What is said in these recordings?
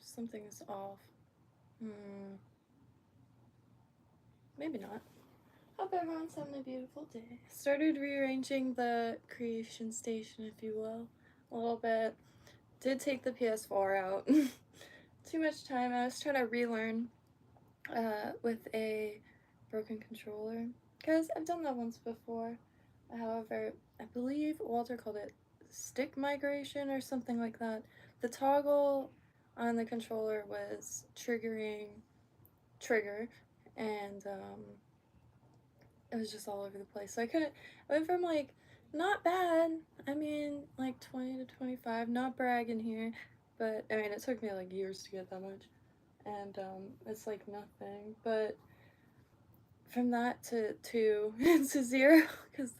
Something is off. Maybe not. Hope everyone's having a beautiful day. Started rearranging the creation station, if you will, a little bit. Did take the PS4 out. Too much time. I was trying to relearn with a broken controller, because I've done that once before. However, I believe Walter called it stick migration or something like that. The toggle on the controller was trigger, and it was just all over the place. So I went from like, not bad, I mean, like 20 to 25, not bragging here, but I mean, it took me like years to get that much, and it's like nothing, but from that to 2 to 0, because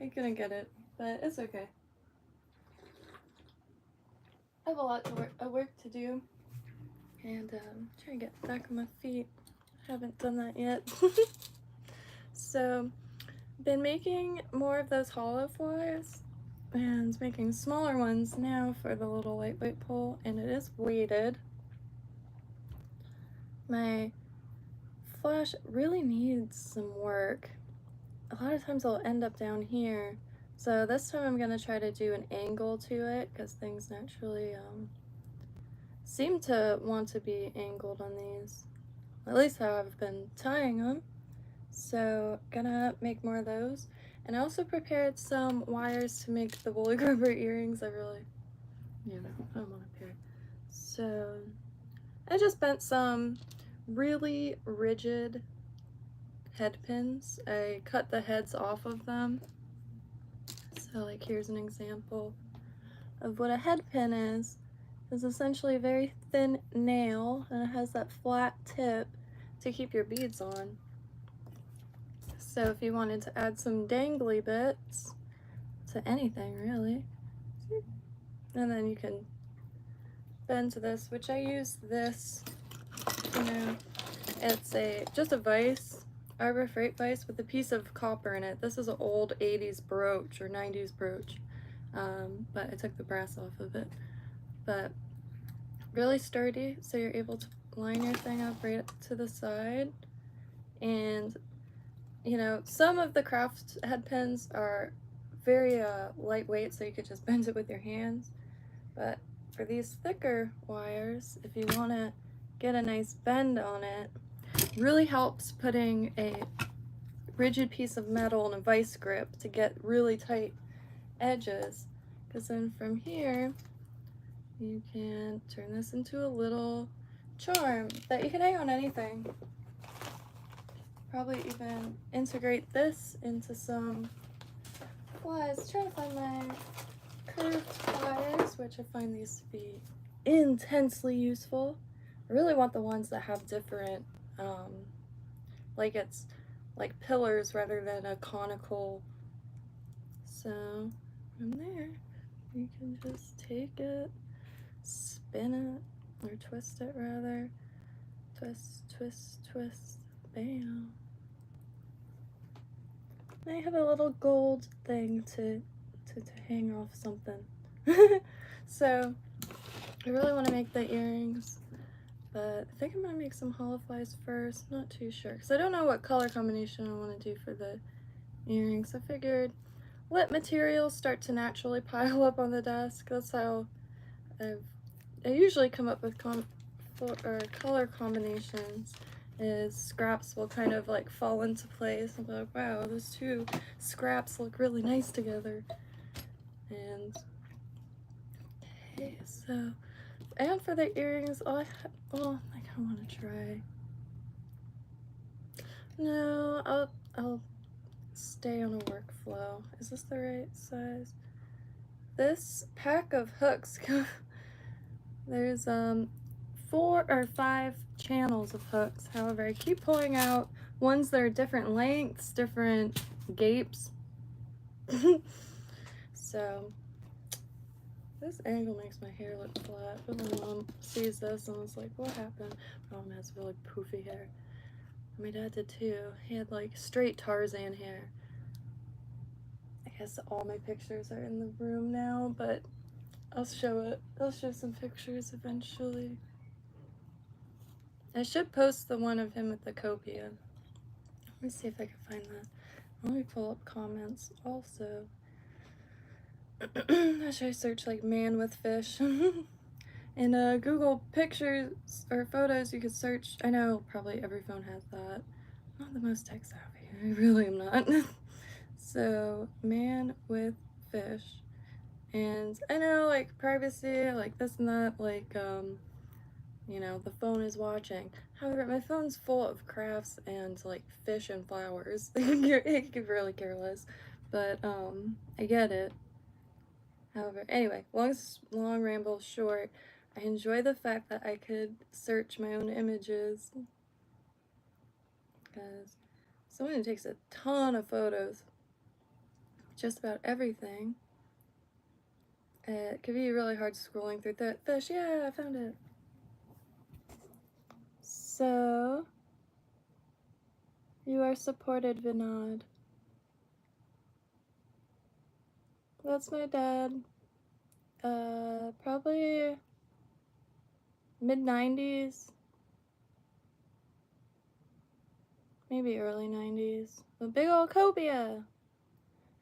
I couldn't get it, but it's okay. I have a lot of work to do, and trying to get back on my feet. Haven't done that yet. So, been making more of those hollow flies and making smaller ones now for the little lightweight pole, and it is weighted. My flash really needs some work. A lot of times I'll end up down here, so this time I'm gonna try to do an angle to it, because things naturally seem to want to be angled on these, at least how I've been tying them. So gonna make more of those, and I also prepared some wires to make the woolly grubber earrings. I really, I don't want to pair. So I just bent some really rigid head pins. I cut the heads off of them. So like, here's an example of what a head pin is. It's essentially a very thin nail, and it has that flat tip to keep your beads on. So if you wanted to add some dangly bits to anything, really, and then you can bend to this, which I use this, it's just a vise, Arbor Freight vise with a piece of copper in it. This is an old 80s brooch or 90s brooch, but I took the brass off of it. But really sturdy, so you're able to line your thing up right to the side. And some of the craft head pins are very lightweight, so you could just bend it with your hands. But for these thicker wires, if you want to get a nice bend on it, really helps putting a rigid piece of metal in a vice grip to get really tight edges. Because then from here, you can turn this into a little charm that you can hang on anything. Probably even integrate this into some flies. Trying to find my curved pliers, which I find these to be intensely useful. I really want the ones that have different, like it's like pillars rather than a conical. So from there, you can just take it, spin it, or twist it rather. Twist, twist, twist, bam. I have a little gold thing to hang off something. So I really want to make the earrings, but I think I'm gonna make some hollow flies first. Not too sure, because I don't know what color combination I want to do for the earrings. I figured let materials start to naturally pile up on the desk. That's how I usually come up with color combinations. Is scraps will kind of like fall into place. I'm like, wow, those two scraps look really nice together. And okay, so, and for the earrings, I kind of want to try. No, I'll stay on a workflow. Is this the right size? This pack of hooks, there's 4 or 5 channels of hooks. However, I keep pulling out ones that are different lengths, different gapes. So this angle makes my hair look flat, but my mom sees this and was like, what happened? My mom has really poofy hair. My dad did too. He had like straight Tarzan hair. I guess all my pictures are in the room now, but I'll show it. I'll show some pictures eventually. I should post the one of him with the copia. Let me see if I can find that. Let me pull up comments also. Should I search like man with fish? In Google Pictures or Photos, you could search. I know probably every phone has that. I'm not the most tech savvy. I really am not. So, man with fish. And I know, like, privacy, like this and that, like, you know, the phone is watching. However, my phone's full of crafts and, like, fish and flowers. It could really care less. But, I get it. However, anyway, long ramble short, I enjoy the fact that I could search my own images. Because someone who takes a ton of photos, just about everything, it could be really hard scrolling through that fish. Yeah, I found it. So, you are supported, Vinod. That's my dad. Probably mid-90s. Maybe early 90s. A big old cobia!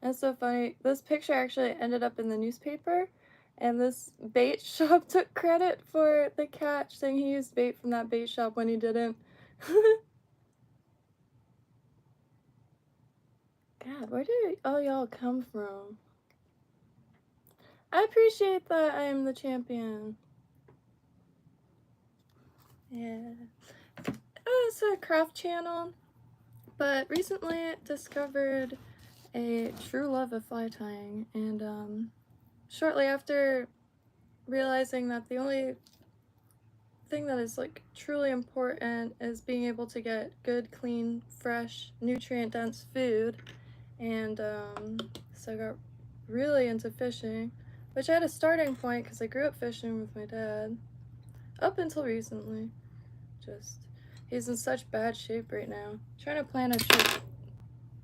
That's so funny. This picture actually ended up in the newspaper, and this bait shop took credit for the catch, saying he used bait from that bait shop when he didn't. God, where did all y'all come from? I appreciate that I am the champion. Yeah. It's a craft channel, but recently discovered a true love of fly tying, and shortly after realizing that the only thing that is like truly important is being able to get good, clean, fresh, nutrient-dense food, and so I got really into fishing, which I had a starting point because I grew up fishing with my dad up until recently. Just he's in such bad shape right now. Trying to plan a trip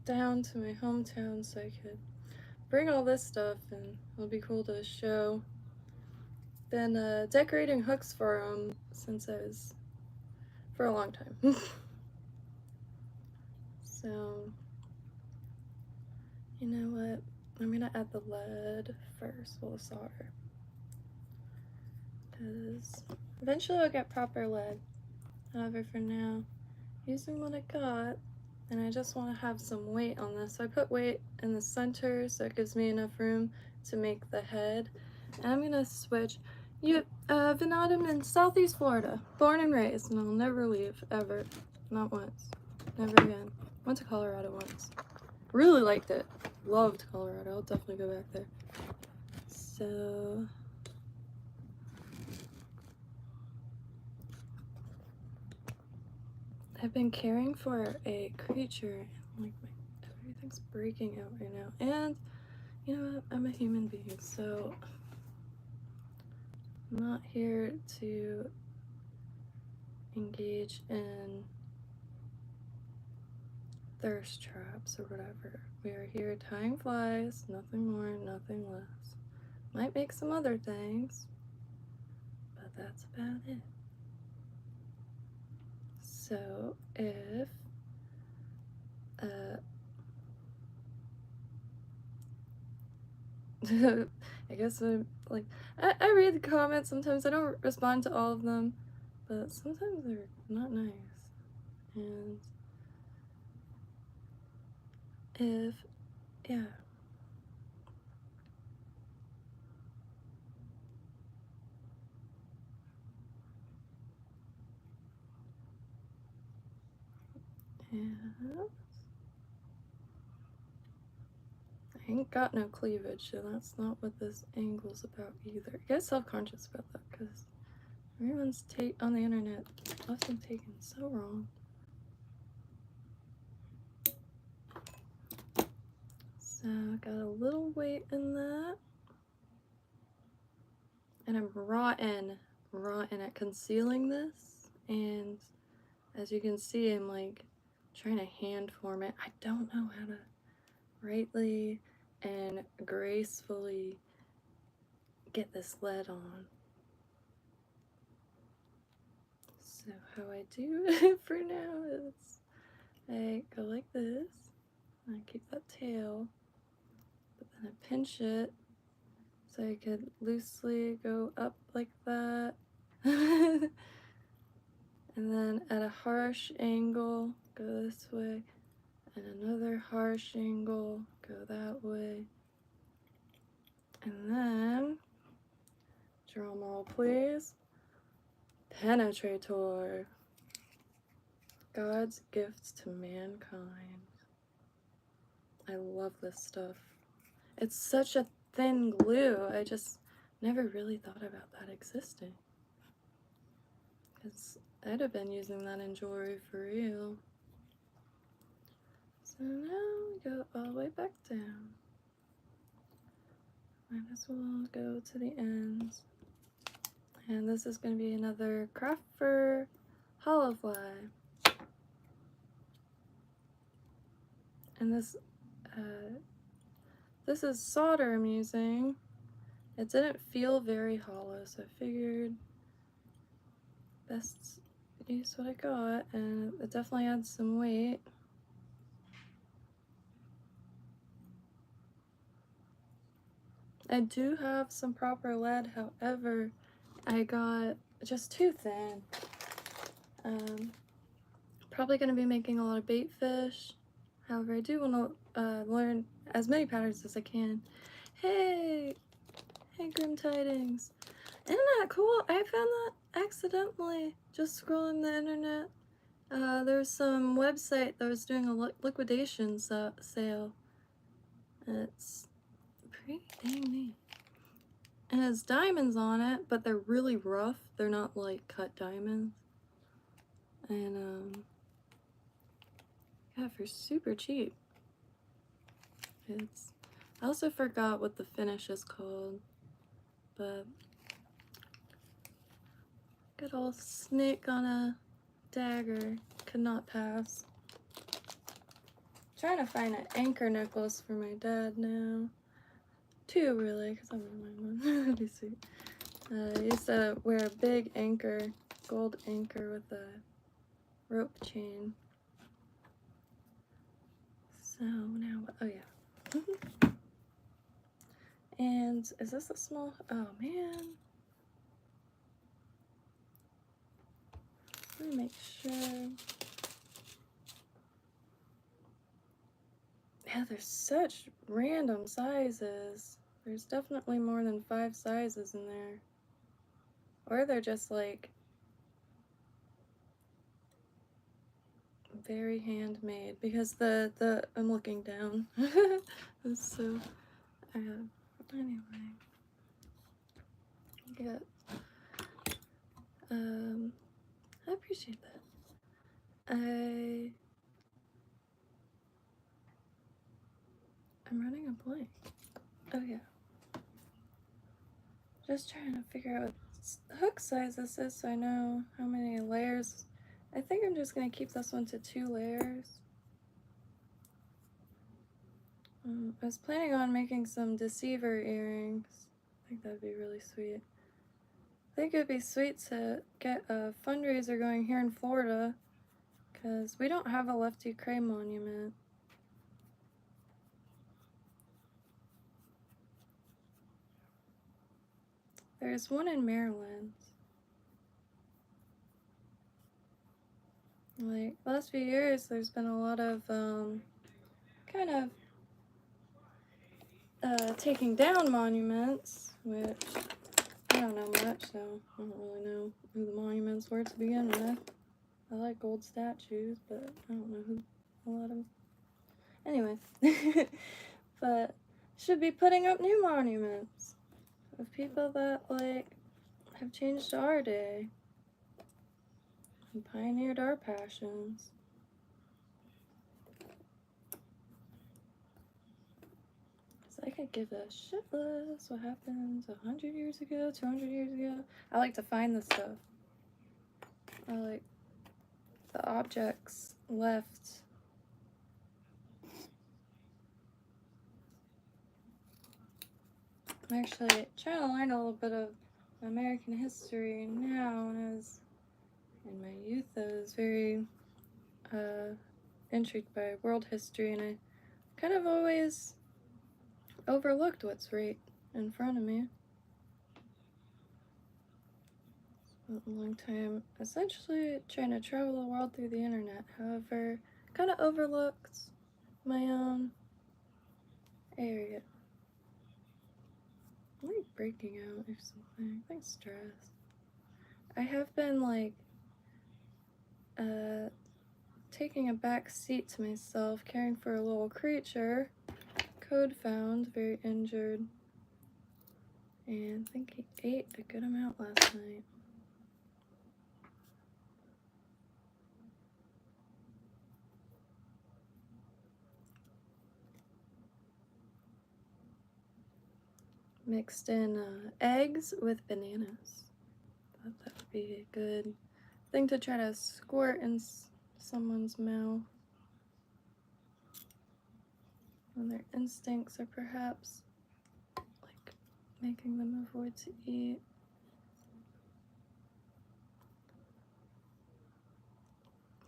down to my hometown so I could bring all this stuff, and it'll be cool to show. Been decorating hooks for him since I was for a long time. So, you know what? I'm gonna add the lead first, well, the solder, because eventually I'll get proper lead. However, for now, using what I got, and I just want to have some weight on this. So I put weight in the center so it gives me enough room to make the head. And I'm gonna switch. Vinod, in Southeast Florida, born and raised, and I'll never leave, ever. Not once. Never again. Went to Colorado once. Really liked it. Loved Colorado. I'll definitely go back there. So, I've been caring for a creature, like everything's breaking out right now. And you know what? I'm a human being, so I'm not here to engage in thirst traps or whatever. We are here tying flies, nothing more, nothing less. Might make some other things, but that's about it. So if I guess I'm like I read the comments sometimes. I don't respond to all of them, but sometimes they're not nice. And if yeah. Yeah. I ain't got no cleavage, so that's not what this angle's about either. I get self-conscious about that because everyone's take on the internet often taken so wrong. So I got a little weight in that. And I'm rotten at concealing this. And as you can see, I'm like trying to hand form it. I don't know how to rightly and gracefully get this lead on. So So how I do it for now is I go like this, and I keep that tail, but then I pinch it so I could loosely go up like that. And then at a harsh angle, go this way, and another harsh angle, go that way. And then, drum roll please, Penetrator. God's gifts to mankind. I love this stuff. It's such a thin glue. I just never really thought about that existing. Because I'd have been using that in jewelry for real. So now we go all the way back down. Might as well go to the ends. And this is going to be another craft for hollow fly. And this is solder I'm using. It didn't feel very hollow, so I figured best use what I got, and it definitely adds some weight. I do have some proper lead, however, I got just too thin. Probably going to be making a lot of bait fish. However, I do want to learn as many patterns as I can. Hey Grim Tidings. Isn't that cool? I found that accidentally just scrolling the internet. There's some website that was doing a liquidation sale. It's pretty dang neat. It has diamonds on it, but they're really rough. They're not like cut diamonds. And yeah, for super cheap. I also forgot what the finish is called, but good old snake on a dagger could not pass. Trying to find an anchor necklace for my dad now. Two really, because I wouldn't mind one. That'd be sweet. I used to wear a big anchor, gold anchor with a rope chain. So now, oh yeah. And is this a small, oh man. Let me make sure. Yeah, there's such random sizes. There's definitely more than 5 sizes in there. Or they're just like very handmade, because I'm looking down. So anyway. Good. I appreciate that. I'm running a blank. Oh yeah. Just trying to figure out what hook size this is so I know how many layers. I think I'm just gonna keep this one to 2 layers. I was planning on making some deceiver earrings. I think that'd be really sweet. I think it'd be sweet to get a fundraiser going here in Florida, because we don't have a Lefty Cray monument. There's one in Maryland. Like, last few years, there's been a lot of, kind of, taking down monuments, which I don't know much, so I don't really know who the monuments were to begin with. I like gold statues, but I don't know who a lot of. Anyway, but should be putting up new monuments of people that like have changed our day and pioneered our passions. I could give a shitless what happened 100 years ago, 200 years ago. I like to find this stuff. I like the objects left. I'm actually trying to learn a little bit of American history now when I was in my was very intrigued by world history, and I kind of always overlooked what's right in front of me. Spent a long time essentially trying to travel the world through the internet, however, kind of overlooked my own area. I'm like breaking out or something. I think stress. I have been like taking a back seat to myself, caring for a little creature. Code found, very injured. And I think he ate a good amount last night. Mixed in eggs with bananas. Thought that would be a good thing to try to squirt in someone's mouth when their instincts are perhaps like making them avoid to eat.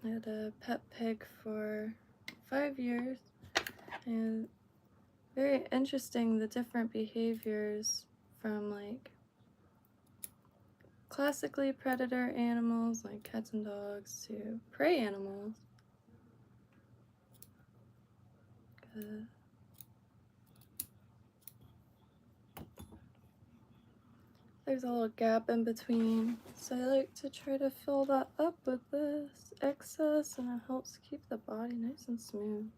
I had a pet pig for 5 years, and very interesting the different behaviors from like classically predator animals like cats and dogs to prey animals. There's a little gap in between, so I like to try to fill that up with this excess, and it helps keep the body nice and smooth.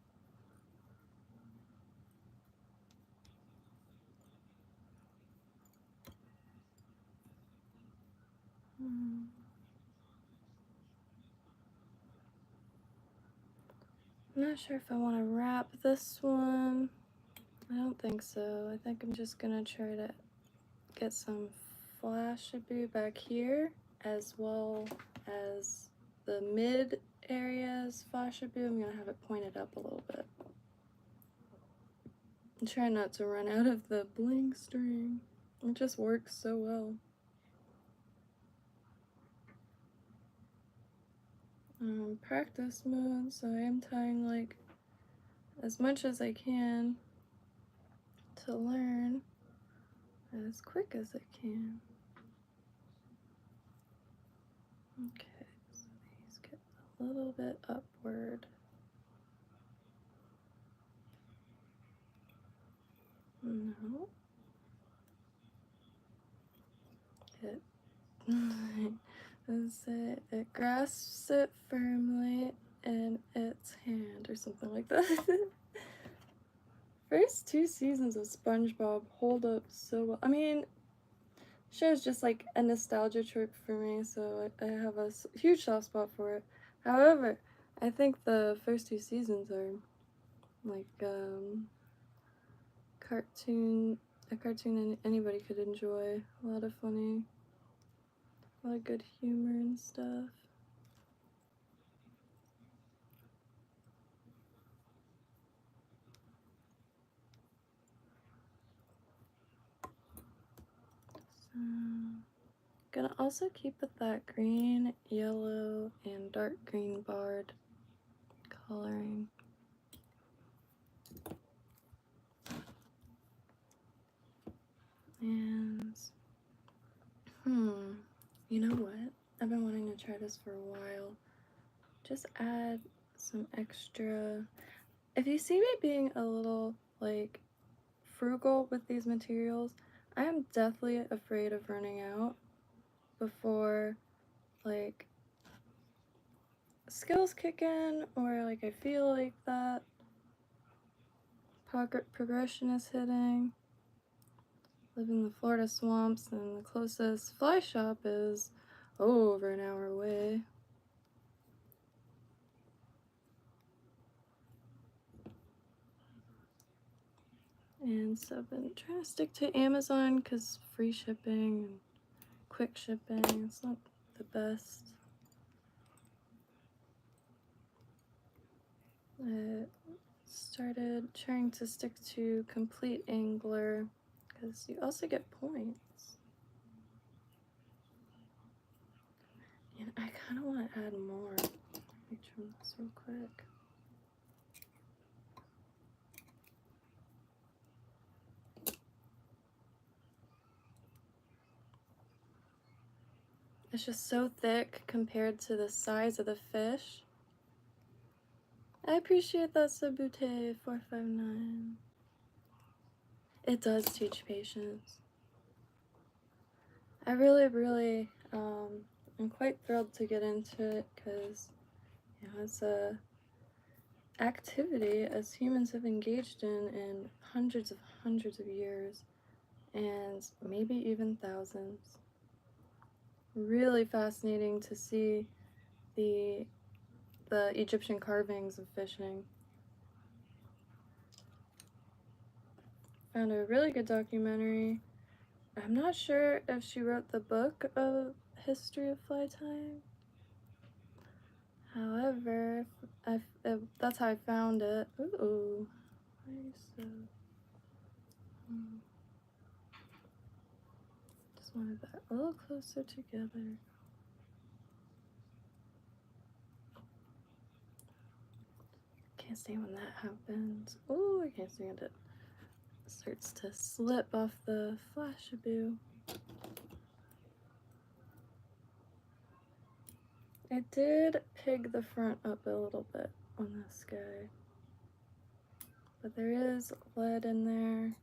I'm not sure if I want to wrap this one. I don't think so. I think I'm just gonna try to get some Flashaboo back here, as well as the mid areas Flashaboo. I'm gonna have it pointed up a little bit. I'm trying not to run out of the bling string. It just works so well. Practice mode, so I am tying like as much as I can to learn as quick as I can. Okay, so these get a little bit upward. No. It grasps it firmly in its hand or something like that. First 2 seasons of SpongeBob hold up so well. I mean, show's just like a nostalgia trip for me, so I have a huge soft spot for it. However, I think the first 2 seasons are like a cartoon anybody could enjoy. A lot of funny, a lot of good humor and stuff. So, gonna also keep with that green, yellow, and dark green barred coloring. And, you know what? I've been wanting to try this for a while. Just add some extra. If you see me being a little, like, frugal with these materials, I am deathly afraid of running out before, like, skills kick in, or, like, I feel like that progression is hitting. Live in the Florida swamps, and the closest fly shop is over an hour away. And so I've been trying to stick to Amazon because free shipping and quick shipping, it's not the best. I started trying to stick to Complete Angler because you also get points. And I kind of want to add more. Let me trim this real quick. It's just so thick compared to the size of the fish. I appreciate that, Sabute 459. It does teach patience. I really, I'm quite thrilled to get into it because, you know, it's a activity as humans have engaged in hundreds of years, and maybe even thousands. Really fascinating to see the Egyptian carvings of fishing. Found a really good documentary. I'm not sure if she wrote the book of History of Fly Tying. However, that's how I found it. Ooh, why are you so... Just wanted that a little closer together. Can't stand when that happens. Ooh, I can't stand it. Starts to slip off the Flashaboo. I did pig the front up a little bit on this guy, but there is lead in there.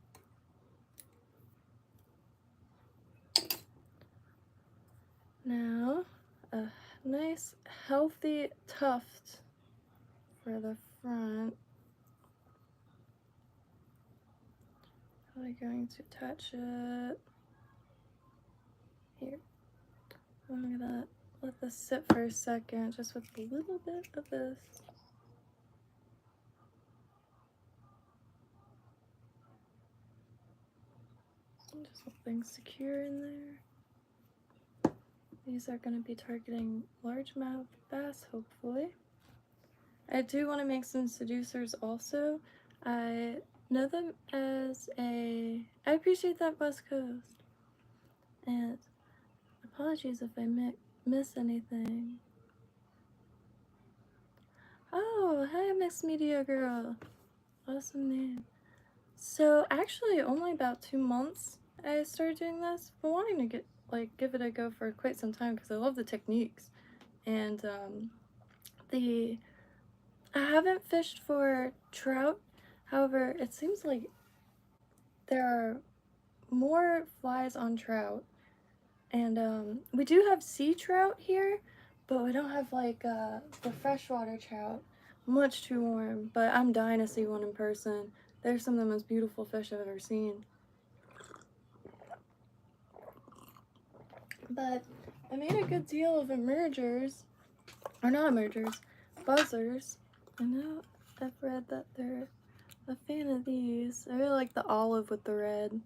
Now, a nice healthy tuft for the front. Probably going to touch it here. I'm gonna let this sit for a second, just with a little bit of this. Just want things secure in there. These are going to be targeting largemouth bass, hopefully. I do want to make some seducers also. I know them as a... I appreciate that, West Coast. And apologies if I miss anything. Oh, hi, Miss Media Girl. Awesome name. So actually, only about 2 months I started doing this. But wanting to give it a go for quite some time because I love the techniques. And I haven't fished for trout. However, it seems like there are more flies on trout. And we do have sea trout here, but we don't have like the freshwater trout. Much too warm, but I'm dying to see one in person. They're some of the most beautiful fish I've ever seen. But I made a good deal of emergers, or not emergers, buzzers. I know I've read that they're a fan of these. I really like the olive with the red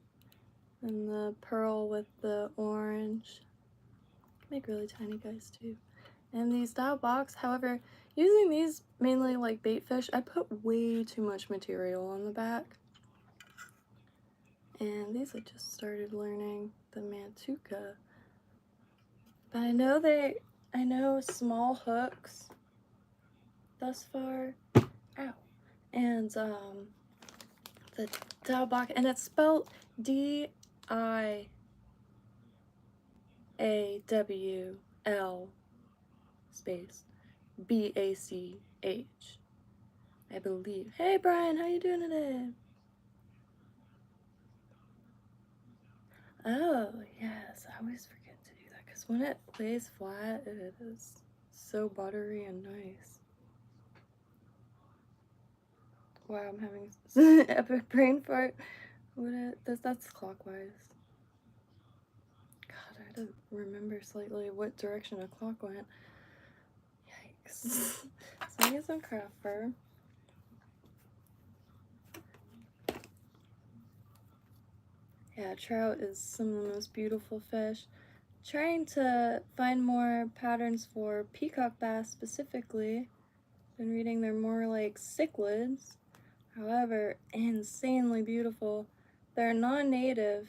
and the pearl with the orange. Make really tiny guys too. And these style box, however, using these mainly like bait fish, I put way too much material on the back. And these I just started learning the Mantuka. But I know small hooks thus far. Ow. And the Daubach, and it's spelled D-I-A-W-L space B-A-C-H, I believe. Hey Brian, how you doing today? Oh yes, I always forget to do that because when it lays flat, it is so buttery and nice. Wow, I'm having epic brain fart. That's clockwise. God, I had to remember slightly what direction a clock went. Yikes. So I get some craft fur. Yeah, trout is some of the most beautiful fish. Trying to find more patterns for peacock bass specifically. Been reading they're more like cichlids. However, insanely beautiful. They're non-native.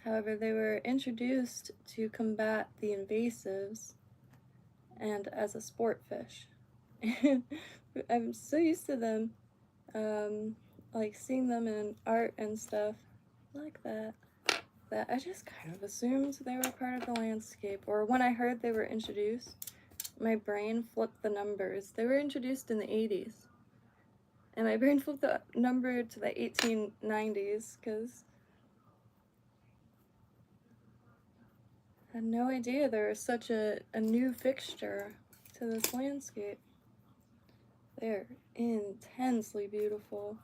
However, they were introduced to combat the invasives. and as a sport fish. I'm so used to them, like seeing them in art and stuff like that, that I just kind of assumed they were part of the landscape. Or when I heard they were introduced, my brain flipped the numbers. They were introduced in the 80s. And my brain flipped the number to the 1890s because I had no idea there was such a new fixture to this landscape. They're intensely beautiful.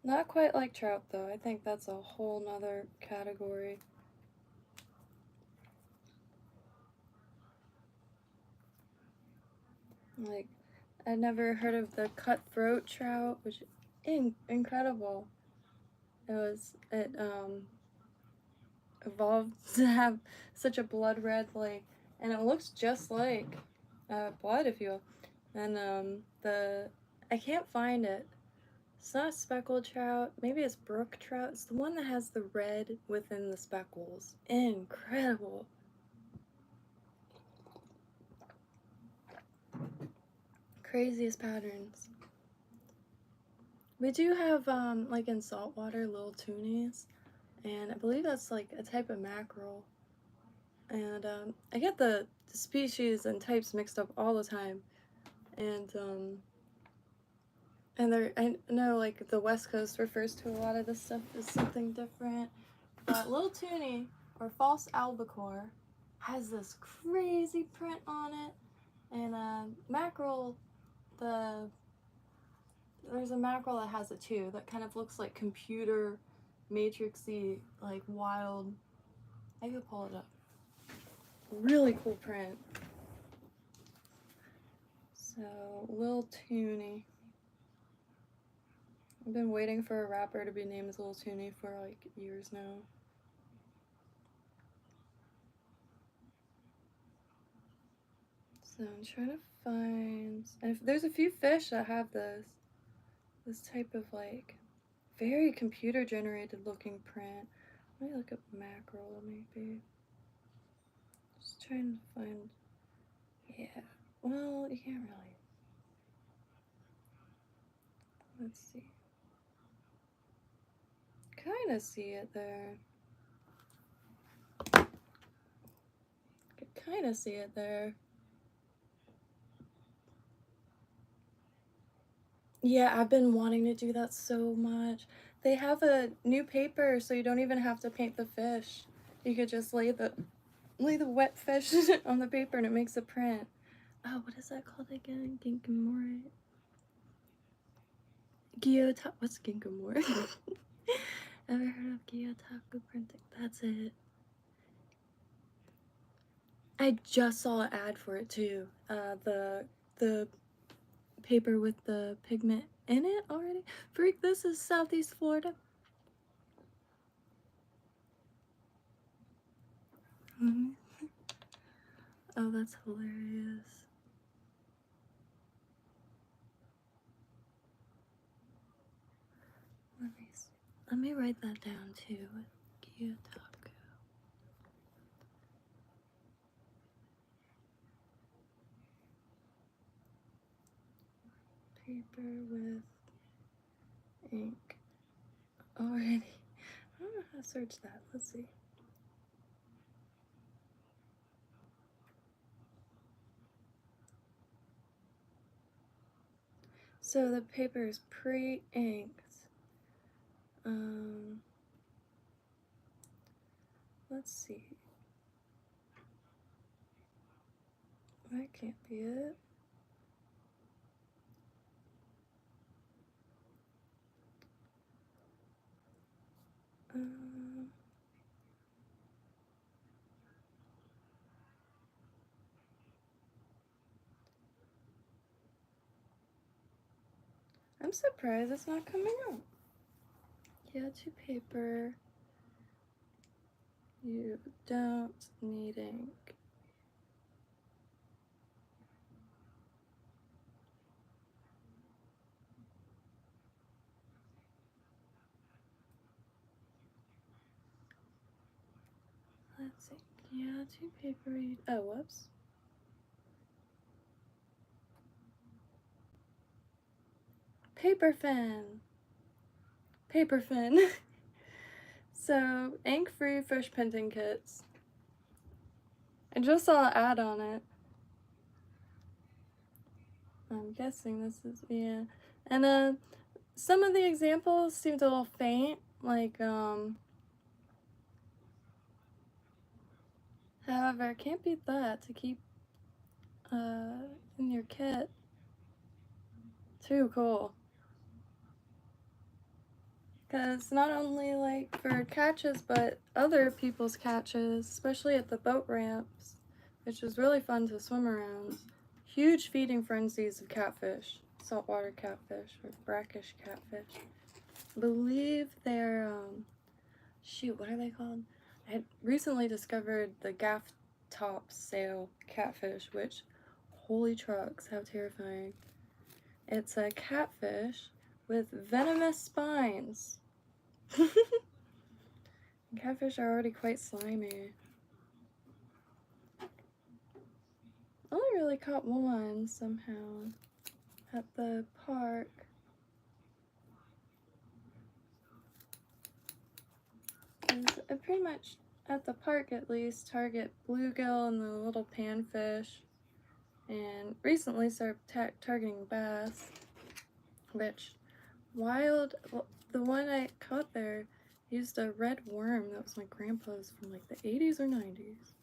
Not quite like trout though. I think that's a whole nother category. Like, I'd never heard of the cutthroat trout, which is incredible. It evolved to have such a blood red, like, and it looks just like blood, if you will. And I can't find it. It's not a speckled trout. Maybe it's brook trout. It's the one that has the red within the speckles. Incredible. Craziest patterns. We do have, like in saltwater, little tunies, and I believe that's like a type of mackerel. And I get the species and types mixed up all the time. And I know like the West Coast refers to a lot of this stuff as something different. But little toonie, or false albacore, has this crazy print on it. And mackerel, there's a mackerel that has it too, that kind of looks like computer matrixy, like wild. I could pull it up. Really cool print. So, Lil Toonie. I've been waiting for a rapper to be named Lil Toonie for like years now. So I'm trying to find, and there's a few fish that have this type of like very computer generated looking print. Let me look up mackerel maybe. Just trying to find, yeah, well, you can't really. Let's see. Kind of see it there. Could kind of see it there. Yeah, I've been wanting to do that so much. They have a new paper, so you don't even have to paint the fish. You could just lay the wet fish on the paper and it makes a print. Oh, what is that called again? Ginkamori. Gyota. What's Ginkamori? Ever heard of Gyotaku printing? That's it. I just saw an ad for it too. The paper with the pigment in it already. Freak, this is Southeast Florida. Oh, that's hilarious. Let me write that down too. Gyotaku. Paper with ink already. I don't know how to search that. Let's see. So the paper is pre-inked. Let's see. That can't be it. I'm surprised it's not coming up. Yeah, to paper. You don't need ink. Let's see. Yeah, 2 papery. Oh, whoops. Paper fin. Paper fin. So, ink-free fish printing kits. I just saw an ad on it. I'm guessing this is, yeah. And, some of the examples seemed a little faint, like, however, can't beat that to keep, in your kit. Too cool. Because not only, like, for catches, but other people's catches, especially at the boat ramps, which is really fun to swim around. Huge feeding frenzies of catfish, saltwater catfish, or brackish catfish. I believe they're, shoot, what are they called? I had recently discovered the gaff top sail catfish, which, holy trucks, how terrifying. It's a catfish with venomous spines. Catfish are already quite slimy. Only really caught one somehow at the park. I pretty much, at the park at least, target bluegill and the little panfish. And recently started targeting bass, which well, the one I caught there used a red worm that was my grandpa's from like the 80s or 90s,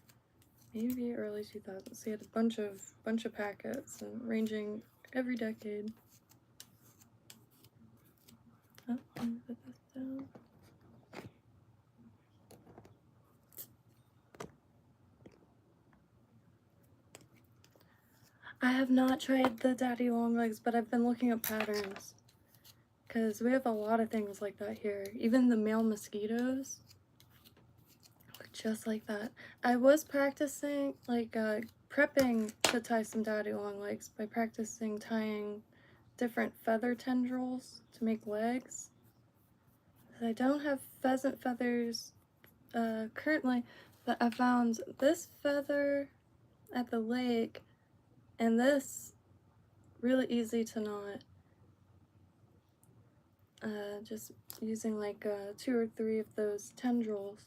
maybe early 2000s. He had a bunch of packets and ranging every decade. Oh, let me put this down. I have not tried the daddy longlegs, but I've been looking at patterns. Because we have a lot of things like that here. Even the male mosquitoes look just like that. I was practicing, like, prepping to tie some daddy longlegs by practicing tying different feather tendrils to make legs. I don't have pheasant feathers currently, but I found this feather at the lake and this really easy to knot. Just using like 2 or 3 of those tendrils.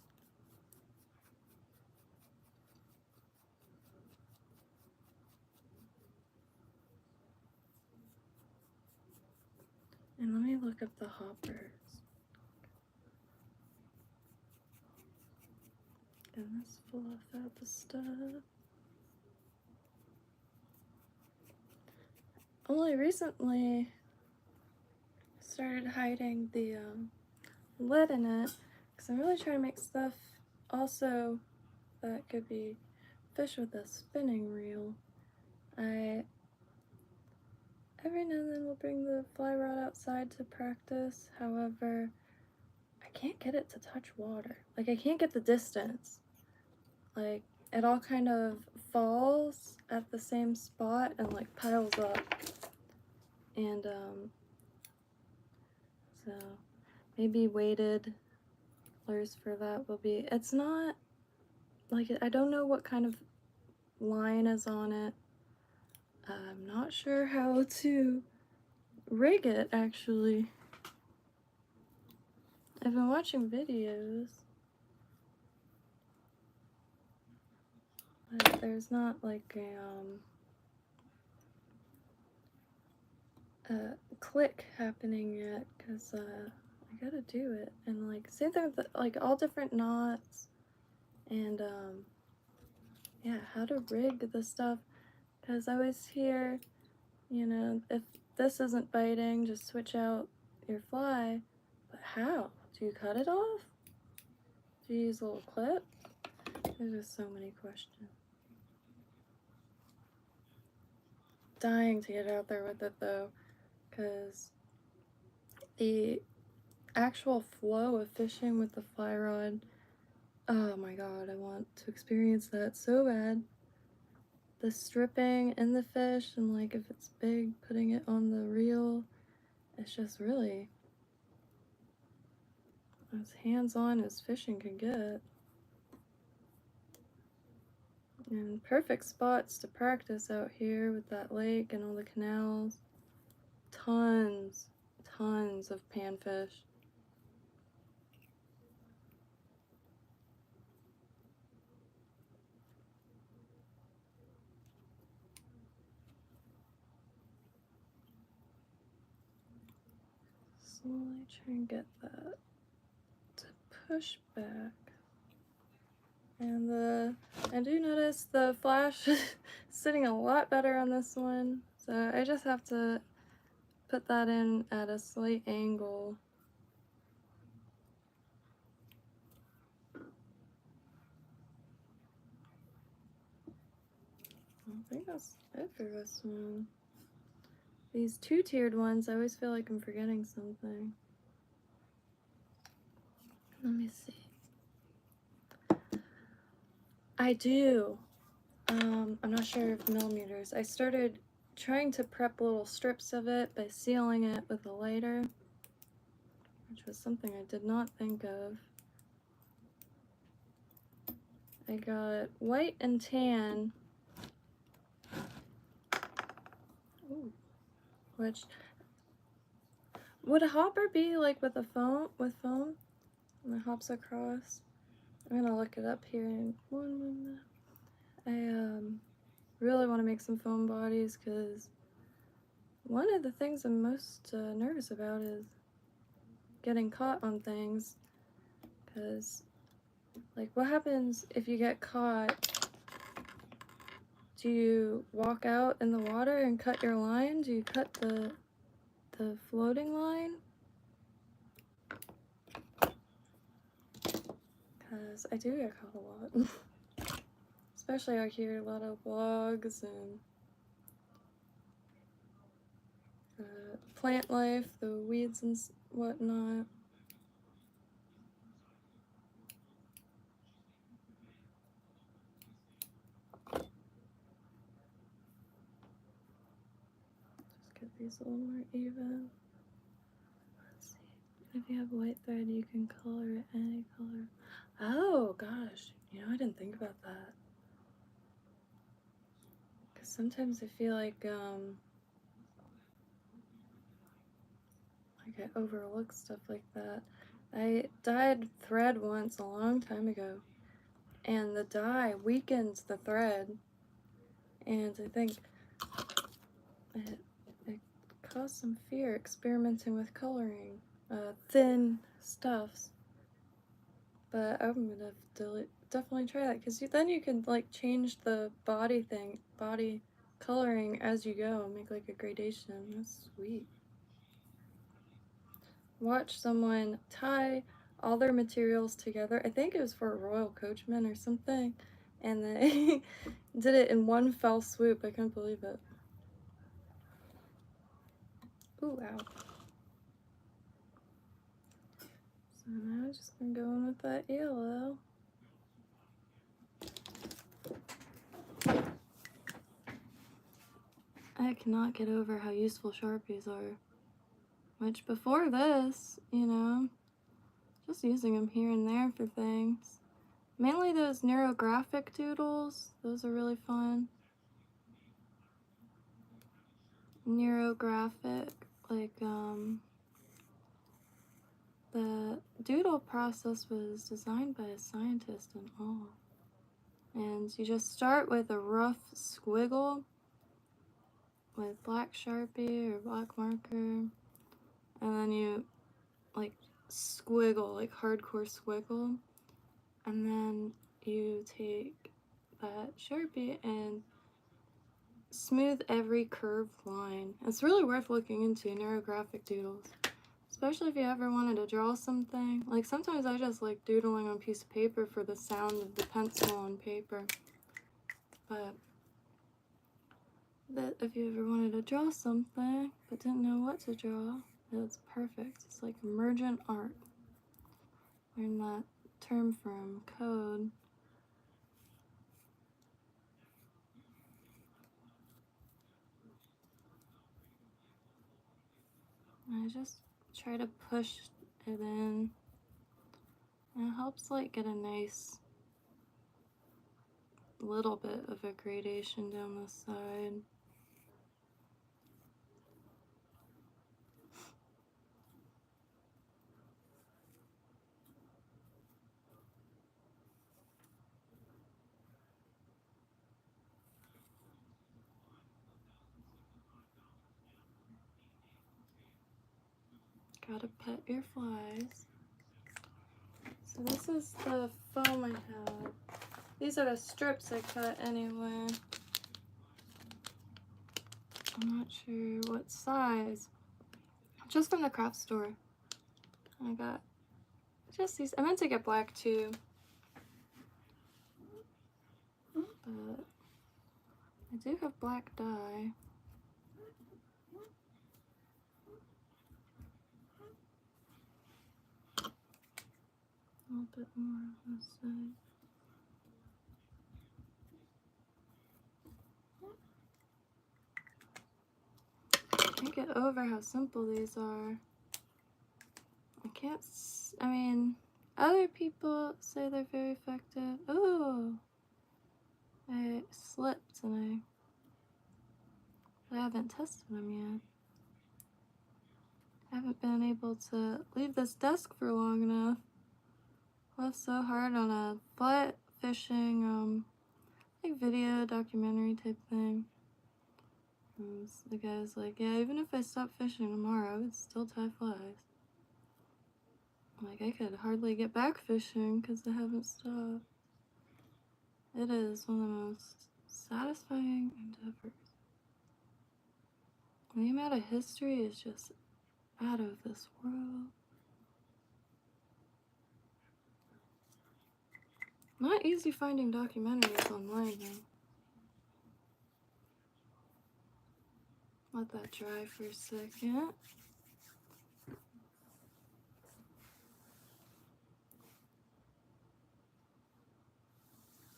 And let me look up the hoppers. And let's fluff out the stuff. Only recently started hiding the lead in it, because I'm really trying to make stuff also that could be fish with a spinning reel. I every now and then will bring the fly rod outside to practice, however, I can't get it to touch water. Like, I can't get the distance. Like, it all kind of falls at the same spot and like piles up. And so maybe weighted lures for that will be, it's not like, I don't know what kind of line is on it. I'm not sure how to rig it, actually. I've been watching videos, but there's not like a click happening yet, because I gotta do it. And like, same thing with like all different knots and yeah, how to rig the stuff, because I always hear, you know, if this isn't biting, just switch out your fly. But how? Do you cut it off? Do you use a little clip? There's just so many questions. Dying to get out there with it though, because the actual flow of fishing with the fly rod, oh my god, I want to experience that so bad. The stripping in the fish, and like if it's big, putting it on the reel, it's just really as hands-on as fishing can get. And perfect spots to practice out here with that lake and all the canals. Tons of panfish. Slowly try and get that to push back. And I do notice the flash is sitting a lot better on this one, so I just have to put that in at a slight angle. I think that's it for this one. These two-tiered ones, I always feel like I'm forgetting something. Let me see. I do. I'm not sure of millimeters. I started trying to prep little strips of it by sealing it with a lighter, which was something I did not think of. I got white and tan, ooh, which would a hopper be like with foam, and it hops across? I'm gonna look it up here in 1 minute. I really want to make some foam bodies because one of the things I'm most nervous about is getting caught on things, because like what happens if you get caught? Do you walk out in the water and cut your line? Do you cut the floating line? Because I do get caught a lot. Especially out here, a lot of vlogs and plant life, the weeds and whatnot. Just get these a little more even. Let's see. If you have white thread, you can color it any color. Oh gosh, you know, I didn't think about that. Because sometimes I feel like I overlook stuff like that. I dyed thread once a long time ago, and the dye weakens the thread, and I think it caused some fear experimenting with coloring thin stuffs. But I'm gonna definitely try that, because then you can like change the body coloring as you go and make like a gradation. That's sweet. Watch someone tie all their materials together. I think it was for a royal coachman or something, and they did it in one fell swoop. I couldn't believe it. Ooh, ow. So now I'm just gonna go in with that yellow. I cannot get over how useful Sharpies are. Which before this, you know, just using them here and there for things. Mainly those neurographic doodles, those are really fun. Neurographic, like the doodle process was designed by a scientist and all. And you just start with a rough squiggle with black Sharpie or black marker, and then you like squiggle, like hardcore squiggle, and then you take that Sharpie and smooth every curved line. It's really worth looking into, neurographic doodles. Especially if you ever wanted to draw something. Like sometimes I just like doodling on a piece of paper for the sound of the pencil on paper. But if you ever wanted to draw something but didn't know what to draw, it's perfect. It's like emergent art. Learned that term from code. I just try to push it in. And it helps like get a nice little bit of a gradation down the side. Gotta pet your flies. So this is the foam I have. These are the strips I cut anyway. I'm not sure what size. Just from the craft store. I got just these. I meant to get black too, but I do have black dye. A little bit more on this side. Can't get over how simple these are. I mean, other people say they're very effective. Oh, I slipped and I haven't tested them yet. I haven't been able to leave this desk for long enough. I left so hard on a flat fishing, like video documentary type thing. And the guy's like, yeah, even if I stopped fishing tomorrow, I would still tie flies. Like, I could hardly get back fishing because I haven't stopped. It is one of the most satisfying endeavors. And the amount of history is just out of this world. Not easy finding documentaries online though. Let that dry for a second.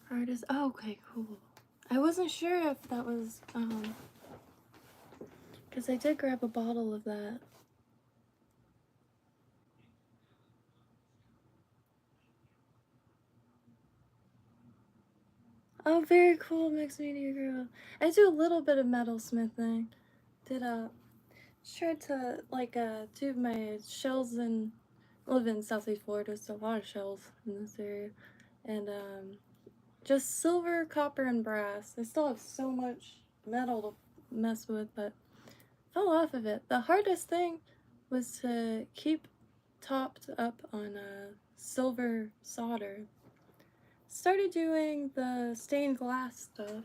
Artist. Oh, okay, cool. I wasn't sure if that was, because I did grab a bottle of that. Oh, very cool, mixed media girl. I do a little bit of metalsmithing. Tried to, like, do my shells and live in Southeast Florida, so a lot of shells in this area. And, just silver, copper, and brass. I still have so much metal to mess with, but fell off of it. The hardest thing was to keep topped up on silver solder. Started doing the stained glass stuff,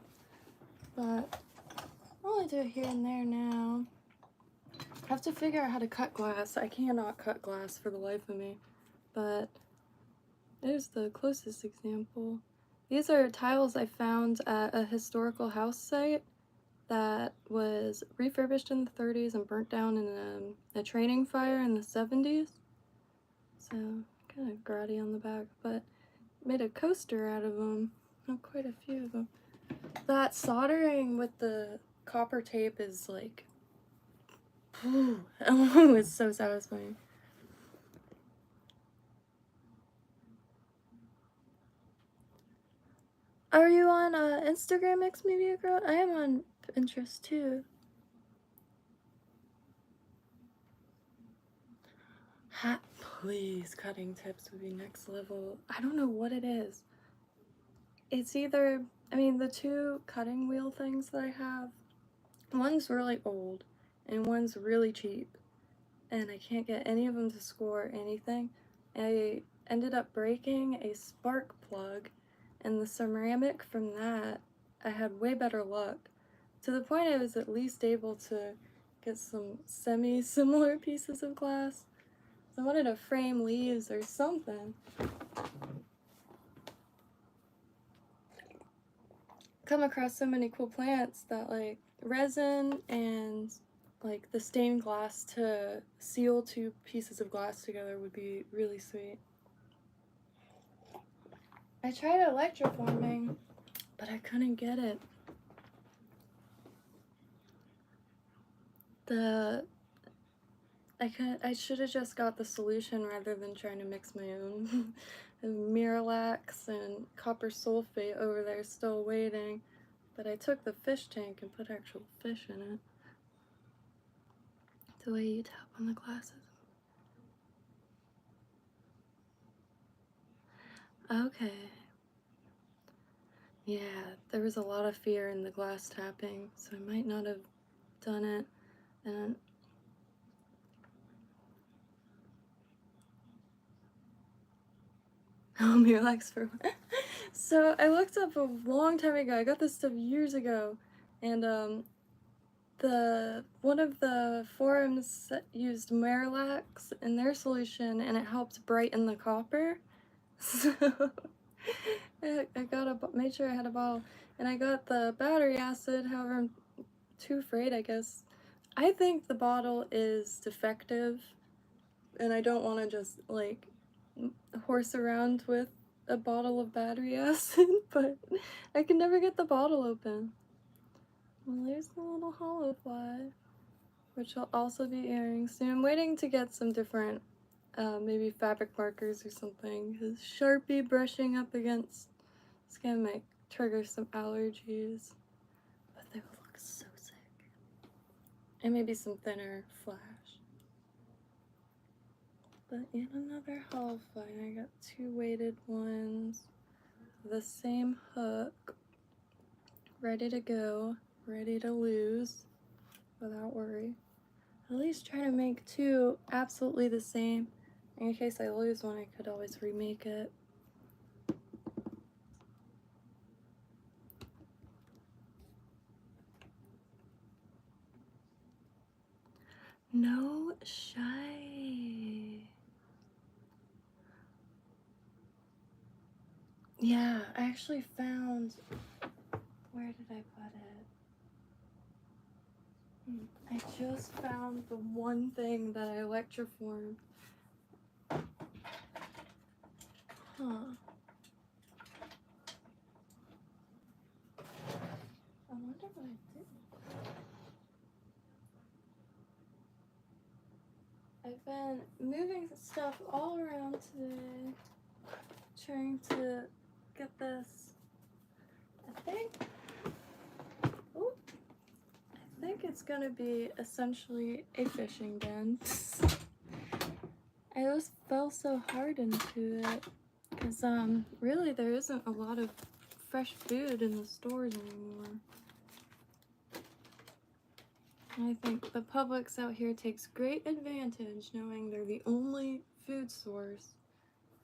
but I'll only do it here and there now. I have to figure out how to cut glass. I cannot cut glass for the life of me, but there's the closest example. These are tiles I found at a historical house site that was refurbished in the 30s and burnt down in a training fire in the 70s. So, kind of grotty on the back, but made a coaster out of them. Not quite a few of them. That soldering with the copper tape is like, oh, it's so satisfying. Are you on Instagram, Mixed Media Girl? I am on Pinterest too. Please, cutting tips would be next level. I don't know what it is. It's either, I mean, the two cutting wheel things that I have, one's really old and one's really cheap, and I can't get any of them to score anything. I ended up breaking a spark plug, and the ceramic from that, I had way better luck, to the point I was at least able to get some semi-similar pieces of glass. So I wanted to frame leaves or something. Come across so many cool plants that, like, resin and like the stained glass to seal two pieces of glass together would be really sweet. I tried electroforming, but I couldn't get it. I should have just got the solution rather than trying to mix my own and Miralax and copper sulfate over there still waiting. But I took the fish tank and put actual fish in it. The way you tap on the glasses. Okay. Yeah, there was a lot of fear in the glass tapping, so I might not have done it. And oh, Miralax for so I looked up a long time ago. I got this stuff years ago, and one of the forums used Miralax in their solution, and it helped brighten the copper. So I got made sure I had a bottle, and I got the battery acid. However, I'm too afraid, I guess. I think the bottle is defective, and I don't want to just like horse around with a bottle of battery acid, but I can never get the bottle open. Well, there's the little hollow fly, which will also be airing soon. I'm waiting to get some different, maybe fabric markers or something, because Sharpie brushing up against skin might trigger some allergies, but they will look so sick. And maybe some thinner flash. But yet another hollow fly, and I got 2 weighted ones, the same hook, ready to go, ready to lose without worry. At least try to make 2 absolutely the same. In case I lose one, I could always remake it. No shy. Yeah, I actually found, where did I put it? I just found the one thing that I electroformed. Huh. I wonder what I did. I've been moving stuff all around today, trying to get this. I think it's gonna be essentially a fishing bin. I just fell so hard into it because really there isn't a lot of fresh food in the stores anymore. And I think the Publix out here takes great advantage knowing they're the only food source.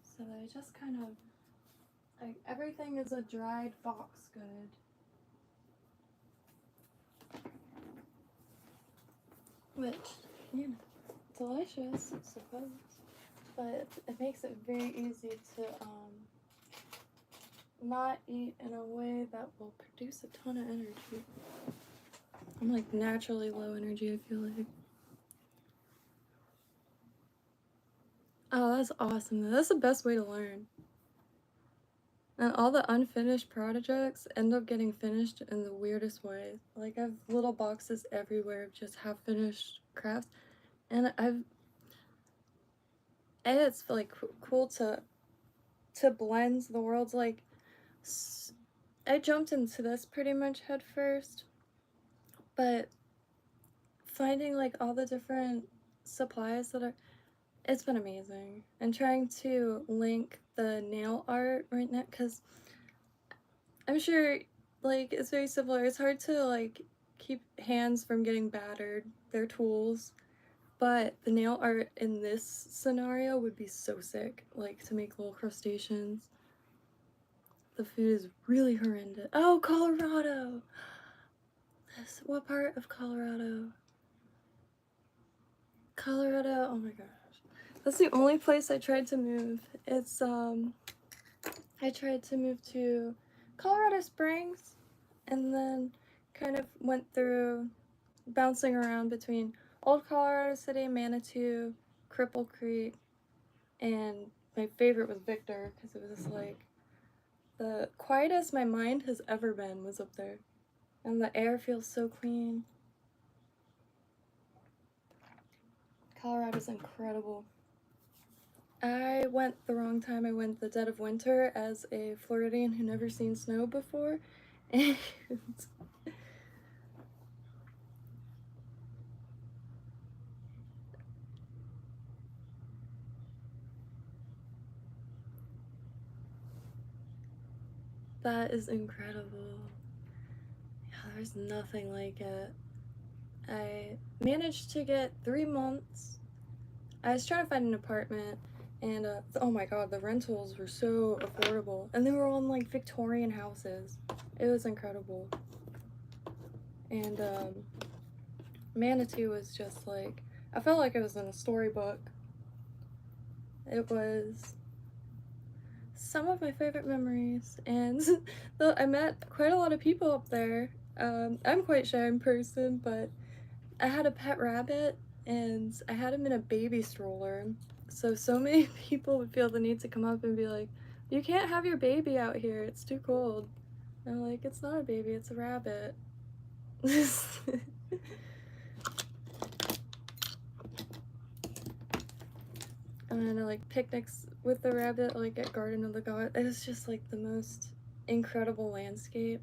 So they just kind of, like, everything is a dried box good. Which, you know, delicious, I suppose. But it makes it very easy to not eat in a way that will produce a ton of energy. I'm like naturally low energy, I feel like. Oh, that's awesome. That's the best way to learn. And all the unfinished projects end up getting finished in the weirdest ways. Like, I have little boxes everywhere of just half-finished crafts. And it's like cool to blend the worlds. Like, I jumped into this pretty much head first, but finding like all the different supplies that are, it's been amazing. And trying to link the nail art right now, because I'm sure like it's very similar. It's hard to like keep hands from getting battered. They're tools. But the nail art in this scenario would be so sick, like to make little crustaceans. The food is really horrendous. Oh, Colorado! What part of Colorado? Colorado, oh my gosh. That's the only place I tried to move. It's, I tried to move to Colorado Springs, and then kind of went through bouncing around between Old Colorado City, Manitou, Cripple Creek, and my favorite was Victor, because it was just like the quietest my mind has ever been was up there. And the air feels so clean. Colorado's incredible. I went the wrong time. I went the dead of winter as a Floridian who never seen snow before, and that is incredible. Yeah, there's nothing like it. I managed to get 3 months. I was trying to find an apartment, and oh my god, the rentals were so affordable, and they were all in like Victorian houses. It was incredible. And Manitou was just like, I felt like it was in a storybook. It was some of my favorite memories, and I met quite a lot of people up there. I'm quite shy in person, but I had a pet rabbit, and I had him in a baby stroller. So many people would feel the need to come up and be like, "You can't have your baby out here. It's too cold." And I'm like, "It's not a baby. It's a rabbit." And then like picnics with the rabbit, like at Garden of the God. It was just like the most incredible landscape.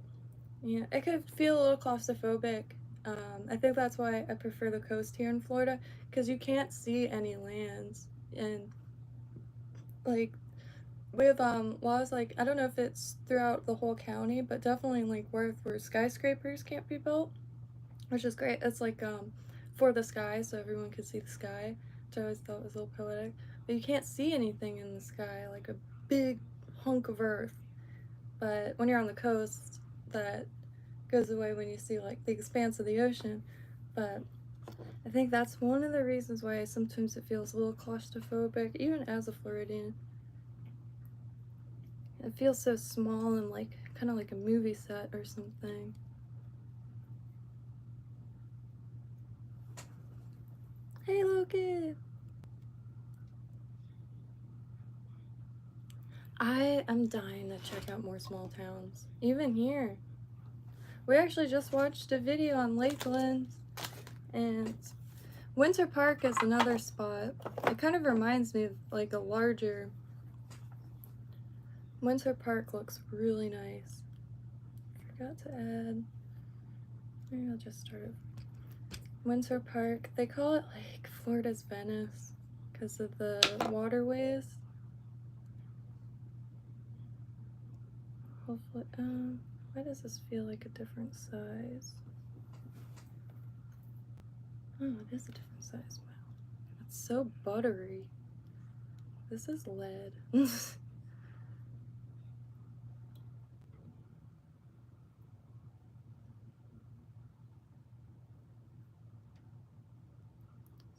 Yeah, it could feel a little claustrophobic. I think that's why I prefer the coast here in Florida, because you can't see any lands. And like with laws, like I don't know if it's throughout the whole county, but definitely like where skyscrapers can't be built, which is great. It's like for the sky, so everyone can see the sky, which I always thought was a little poetic. But you can't see anything in the sky, like a big hunk of earth. But when you're on the coast, that goes away when you see like the expanse of the ocean. But I think that's one of the reasons why sometimes it feels a little claustrophobic, even as a Floridian. It feels so small and like kind of like a movie set or something. Hey, Loki! I am dying to check out more small towns, even here. We actually just watched a video on Lakeland, and Winter Park is another spot. It kind of reminds me of like a larger. Winter Park looks really nice. Forgot to add. Maybe I'll just start it. Winter Park. They call it like Florida's Venice because of the waterways. Hopefully, why does this feel like a different size? Oh, it is a different size. Wow. It's so buttery. This is lead.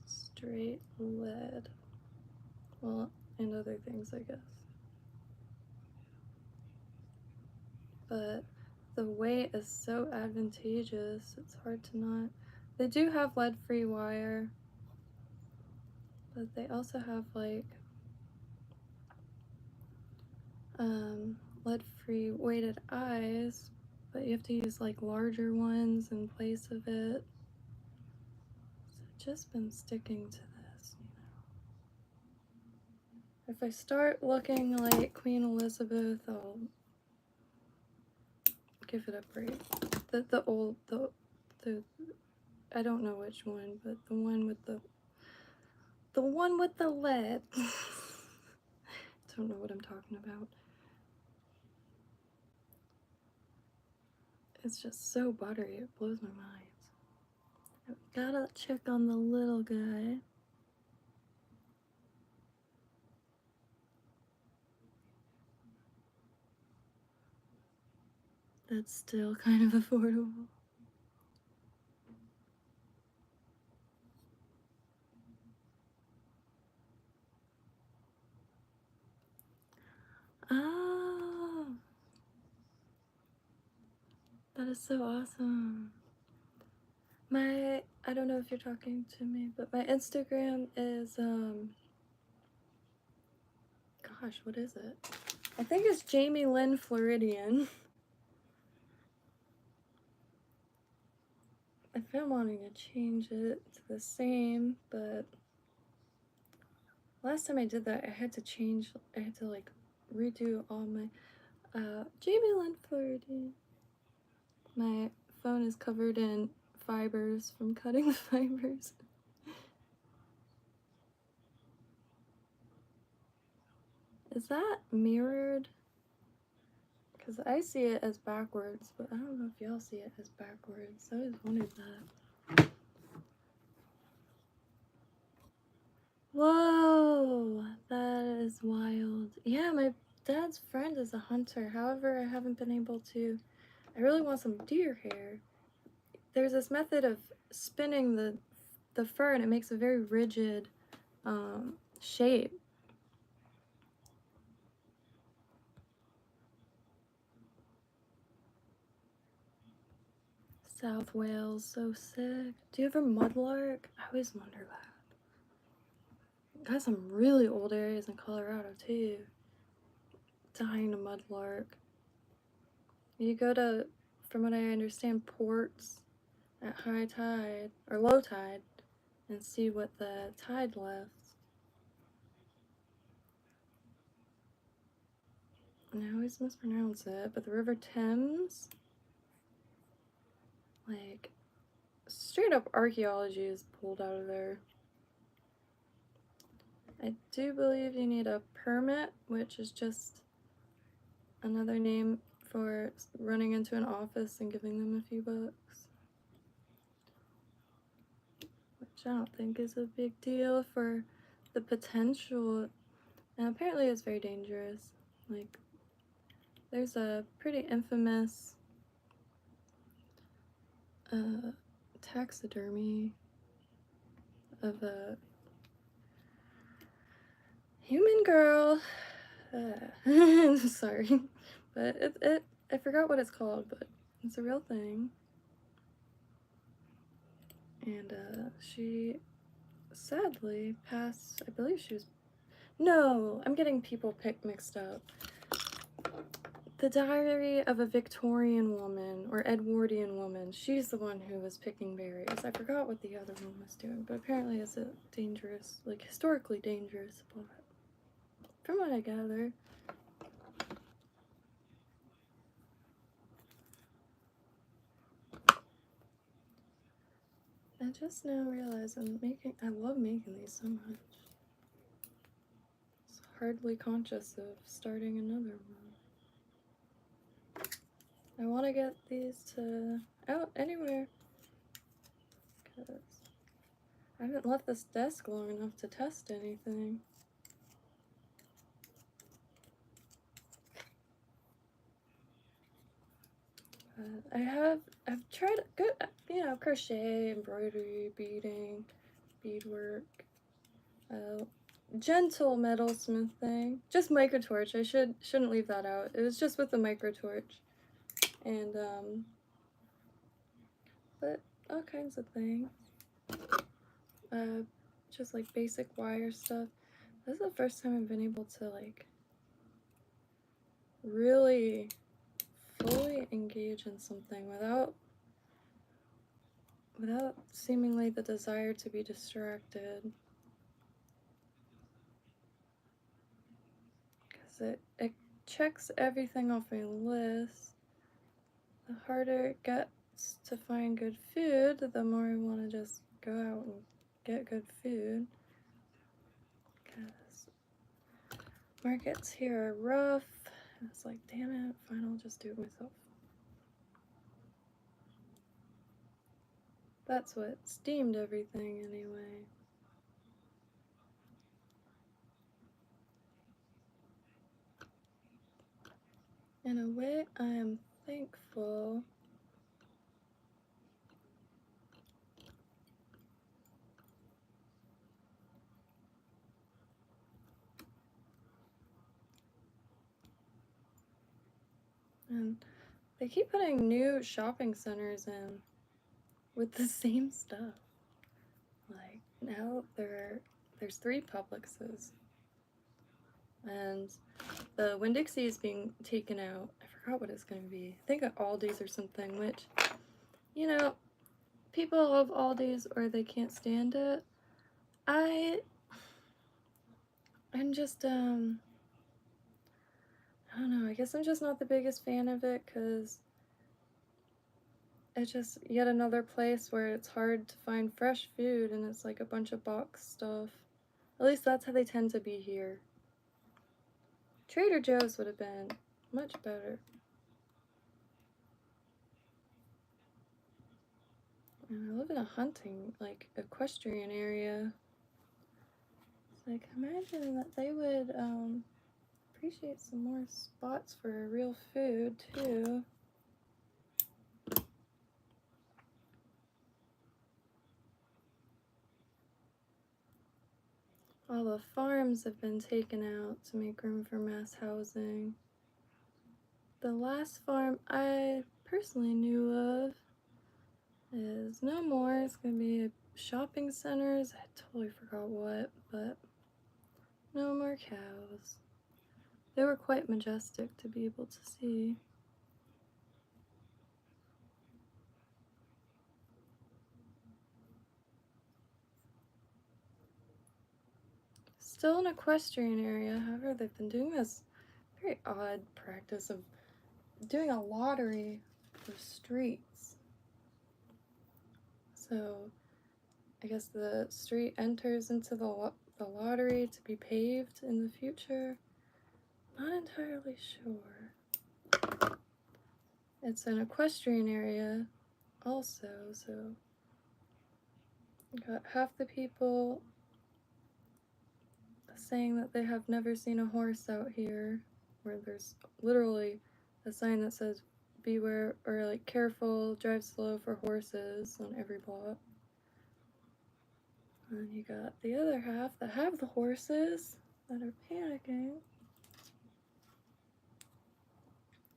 Straight lead. Well, and other things, I guess. But the weight is so advantageous, it's hard to not. They do have lead-free wire, but they also have like lead-free weighted eyes, but you have to use like larger ones in place of it. So I've just been sticking to this, you know. If I start looking like Queen Elizabeth, I'll give it a break. The I don't know which one, but the one with the lead. Don't know what I'm talking about. It's just so buttery, it blows my mind. I've gotta check on the little guy. That's still kind of affordable. Oh, that is so awesome. I don't know if you're talking to me, but my Instagram is, gosh, what is it? I think it's JaimeLynBarbarian. I've been wanting to change it to the same, but Last time I did that, I had to like redo all my JaimeLynBarbarian. My phone is covered in fibers from cutting the fibers. Is that mirrored? Because I see it as backwards, but I don't know if y'all see it as backwards. I always wondered that. Whoa, that is wild. Yeah, my dad's friend is a hunter. However, I haven't been able to. I really want some deer hair. There's this method of spinning the fur, and it makes a very rigid shape. South Wales, so sick. Do you ever mudlark? I always wonder that. Got some really old areas in Colorado too. Dying to mudlark. You go to, from what I understand, ports at high tide or low tide and see what the tide left. And I always mispronounce it, but the River Thames, like, straight up archaeology is pulled out of there. I do believe you need a permit, which is just another name for running into an office and giving them a few bucks. Which I don't think is a big deal for the potential. And apparently it's very dangerous. Like, there's a pretty infamous taxidermy of a human girl. Sorry, but I forgot what it's called, but it's a real thing. And she sadly passed. I believe she was. No, I'm getting people mixed up. The Diary of a Victorian Woman, or Edwardian Woman. She's the one who was picking berries. I forgot what the other one was doing, but apparently it's a dangerous, like historically dangerous spot. From what I gather. I just now realized I love making these so much. It's hardly conscious of starting another one. I want to get these to out anywhere, because I haven't left this desk long enough to test anything. I've tried good, crochet, embroidery, beading, beadwork, gentle metalsmithing, just microtorch. I shouldn't leave that out. It was just with the microtorch, and but all kinds of things. Just like basic wire stuff. This is the first time I've been able to like really fully engage in something without seemingly the desire to be distracted. Because it checks everything off my list. The harder it gets to find good food, the more I want to just go out and get good food. Because markets here are rough. And it's like, damn it, fine, I'll just do it myself. That's what steamed everything anyway. In a way, I am thankful. And they keep putting new shopping centers in with the same stuff. Like, now there's 3 Publixes. And the Winn-Dixie is being taken out. I forgot what it's going to be. I think at Aldi's or something, which, you know, people love Aldi's or they can't stand it. I'm just, I don't know, I guess I'm just not the biggest fan of it, because it's just yet another place where it's hard to find fresh food and it's like a bunch of box stuff. At least that's how they tend to be here. Trader Joe's would have been much better. And I live in a hunting, like, equestrian area. It's like, imagine that they would, appreciate some more spots for real food, too. All the farms have been taken out to make room for mass housing. The last farm I personally knew of is no more. It's gonna be shopping centers. I totally forgot what, but no more cows. They were quite majestic to be able to see. Still an equestrian area, however, they've been doing this very odd practice of doing a lottery for streets. So I guess the street enters into the lottery to be paved in the future. Not entirely sure. It's an equestrian area also, so you got half the people saying that they have never seen a horse out here, where there's literally a sign that says beware, or like careful, drive slow for horses on every block. And you got the other half that have the horses that are panicking.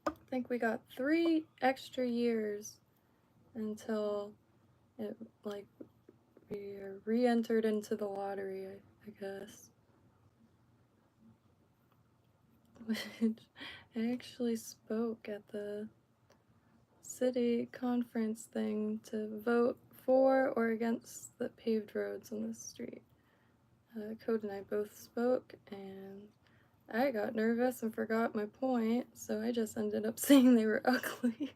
I think we got 3 extra years until it, like, we are re-entered into the lottery, I guess. Which I actually spoke at the city conference thing to vote for or against the paved roads on this street. Code and I both spoke, and I got nervous and forgot my point, so I just ended up saying they were ugly.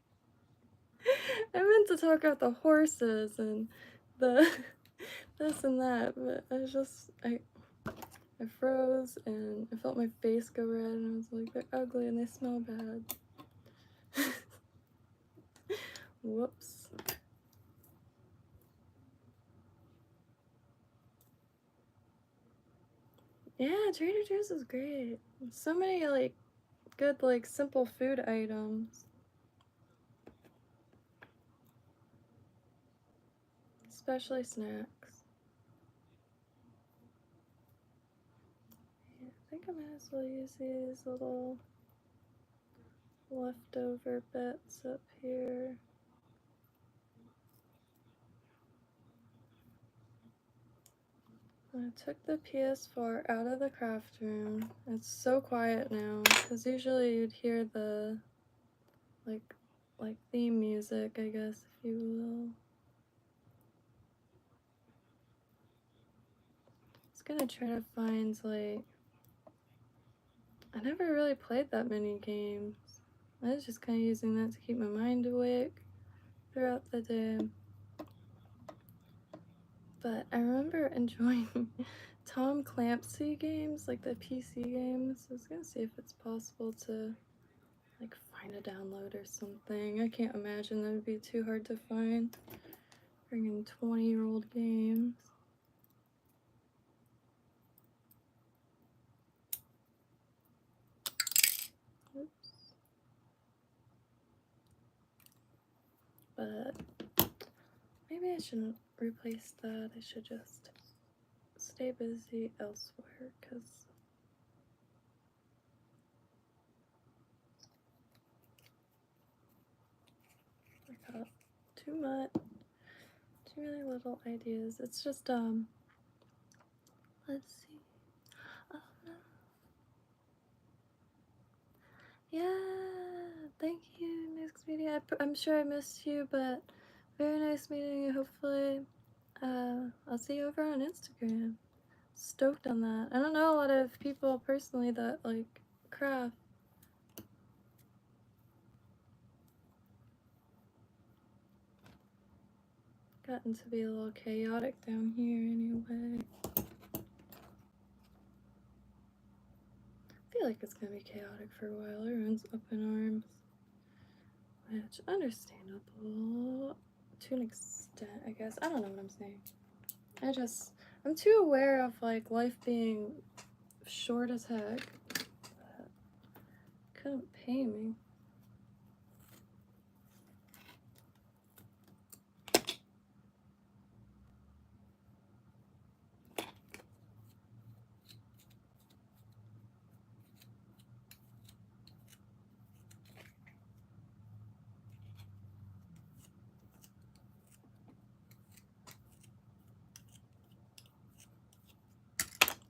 I meant to talk about the horses and the this and that, but I froze and I felt my face go red, and I was like, they're ugly and they smell bad. Whoops. Yeah, Trader Joe's is great. So many, like, good, like, simple food items. Especially snacks. Yeah, I think I might as well use these little leftover bits up here. I took the PS4 out of the craft room. It's so quiet now, because usually you'd hear the, like theme music, I guess, if you will. I was gonna try to find, like, I never really played that many games. I was just kind of using that to keep my mind awake throughout the day. But I remember enjoying Tom Clancy games, like the PC games. I was gonna see if it's possible to, like, find a download or something. I can't imagine that would be too hard to find. Bringing 20-year-old games. Oops. But maybe I shouldn't replace that. I should just stay busy elsewhere, because I got too many little ideas. It's just, let's see. Oh no. Yeah, thank you, Next Media. I'm sure I missed you, but very nice meeting you. Hopefully, I'll see you over on Instagram. stoked on that. I don't know a lot of people personally that like craft. Gotten to be a little chaotic down here anyway. I feel like it's gonna be chaotic for a while. Everyone's up in arms, which understandable to an extent, I guess. I don't know what I'm saying. I'm too aware of like life being short as heck. But couldn't pay me.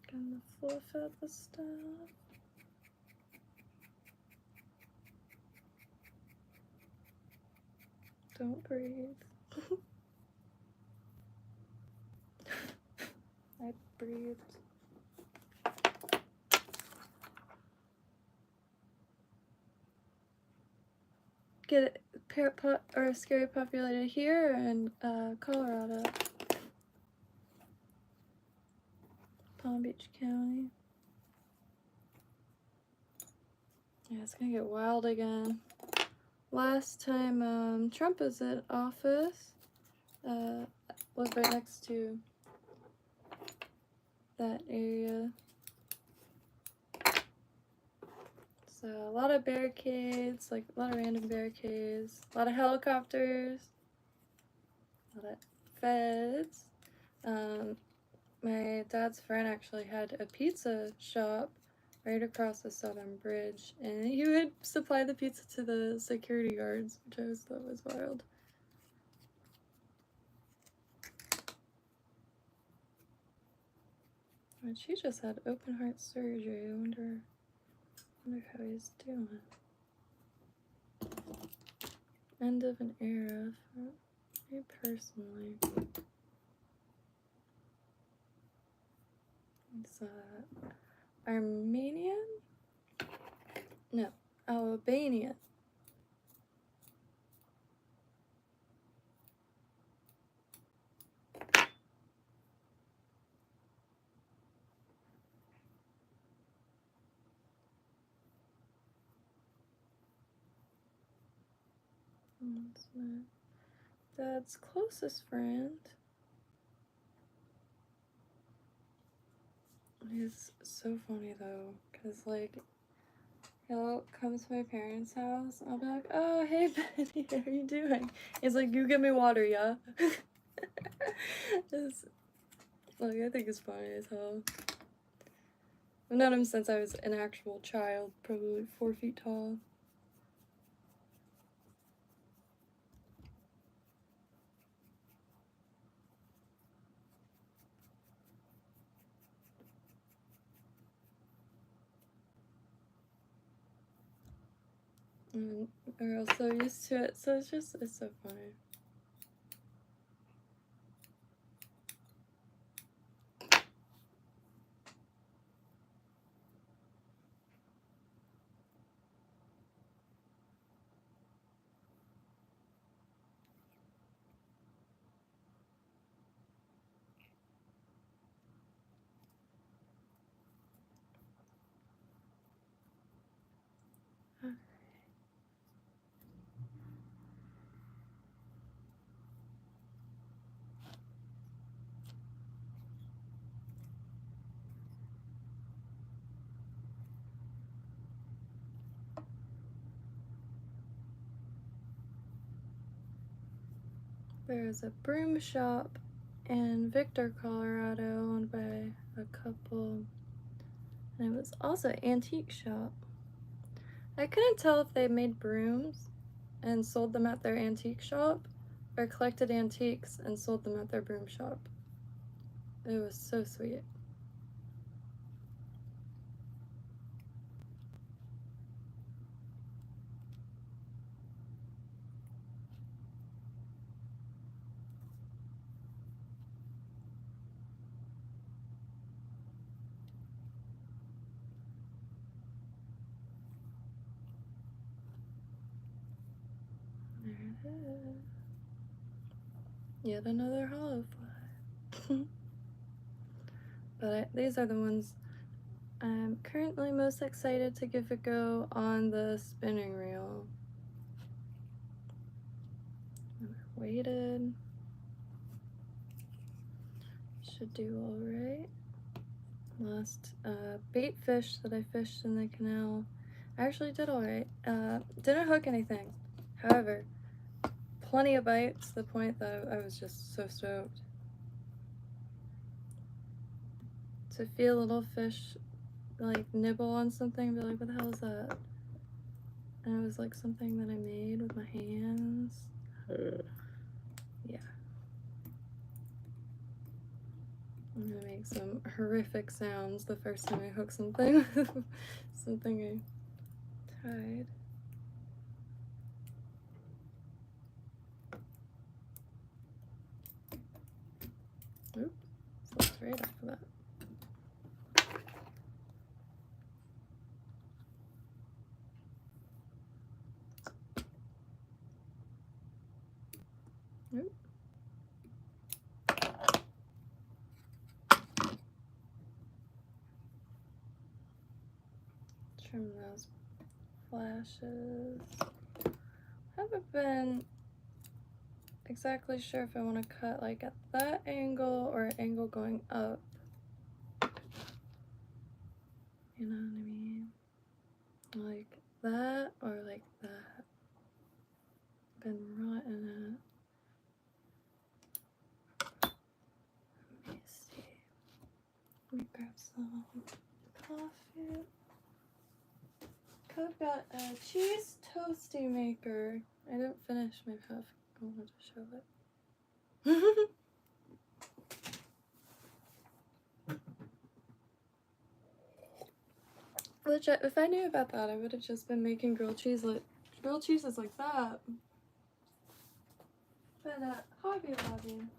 Gonna fluff out the stuff. Don't breathe. I breathed. Get it or scary populated here in Colorado. Palm Beach County. Yeah, it's gonna get wild again. Last time Trump was in office, lived right next to that area. So a lot of barricades, like a lot of random barricades, a lot of helicopters, a lot of feds. My dad's friend actually had a pizza shop right across the Southern Bridge, and he would supply the pizza to the security guards, which I always thought was wild. And she just had open heart surgery. I wonder how he's doing. End of an era for me personally. It's Armenian? No, Albanian. That's my dad's closest friend. He's so funny though, because like he'll come to my parents' house, I'll be like, oh hey Betty, how are you doing? He's like, you get me water, yeah? It's, like, I think it's funny as hell. I've known him since I was an actual child, probably 4 feet tall. And we're all so used to it, so it's so funny. There's a broom shop in Victor, Colorado, owned by a couple, and it was also an antique shop. I couldn't tell if they made brooms and sold them at their antique shop or collected antiques and sold them at their broom shop. It was so sweet. There it is. Yet another hollow fly. But these are the ones I'm currently most excited to give a go on the spinning reel. Weighted. Should do alright. Last bait fish that I fished in the canal, I actually did alright. Didn't hook anything. However, plenty of bites to the point that I was just so stoked. To feel a little fish like nibble on something, be like, what the hell is that? And it was like something that I made with my hands. Yeah. I'm gonna make some horrific sounds the first time I hook something with something I tied. Oops, slipped right off of that. Oop. Trim those flashes. Haven't been exactly sure if I want to cut like at that angle or an angle going up. You know what I mean? Like that or like that. Been rotten at. Let me see. Let me grab some coffee. I've got a cheese toasty maker. I didn't finish my puff. I wanted to show it. Legit, if I knew about that, I would have just been making grilled cheeses like that. But Hobby Lobby.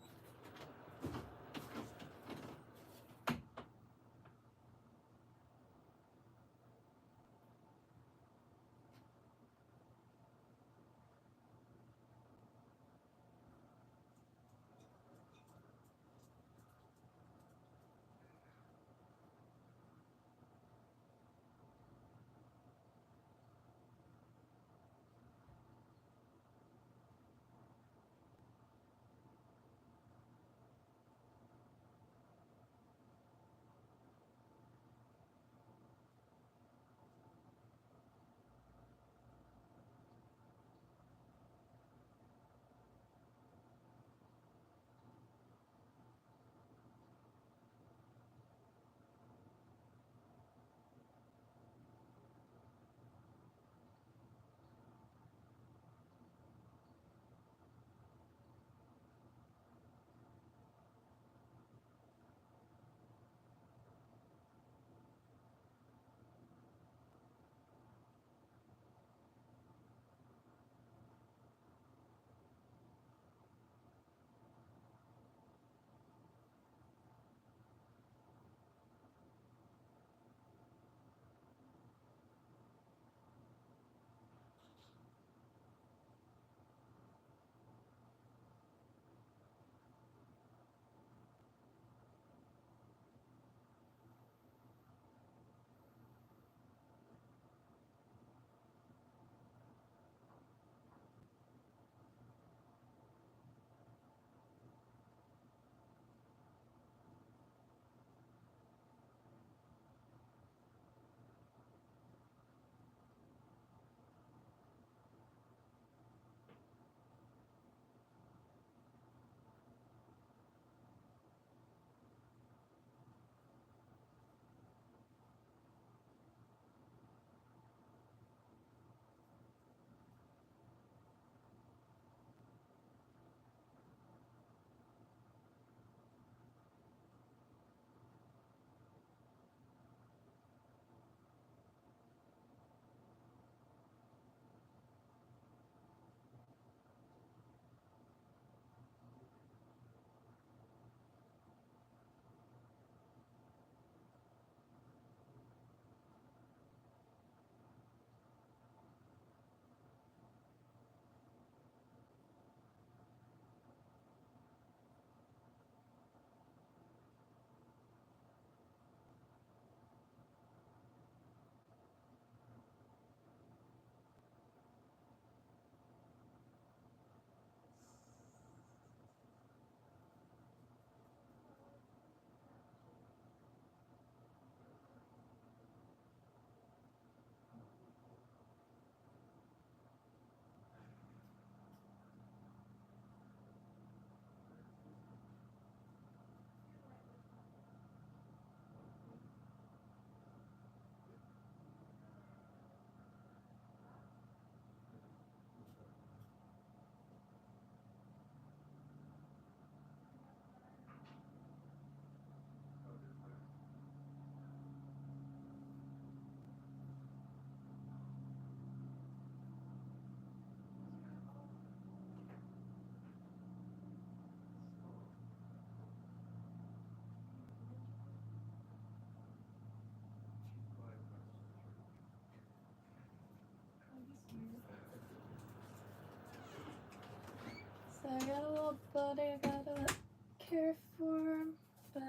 So I got a little buddy I gotta care for, but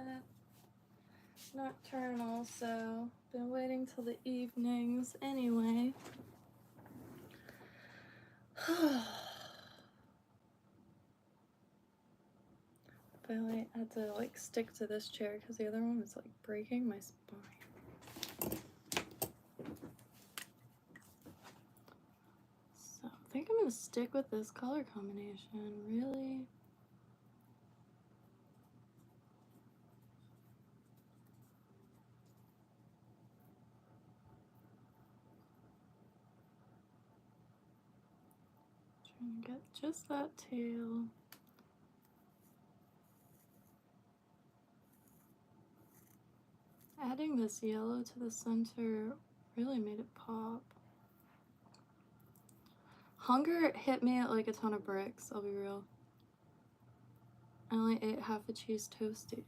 nocturnal, so been waiting till the evenings anyway. Finally had to like stick to this chair because the other one was like breaking my spine. So I think I'm gonna stick with this color combination, really. Trying to get just that tail. Adding this yellow to the center really made it pop. Hunger hit me at like a ton of bricks, I'll be real. I only ate half a cheese toasty.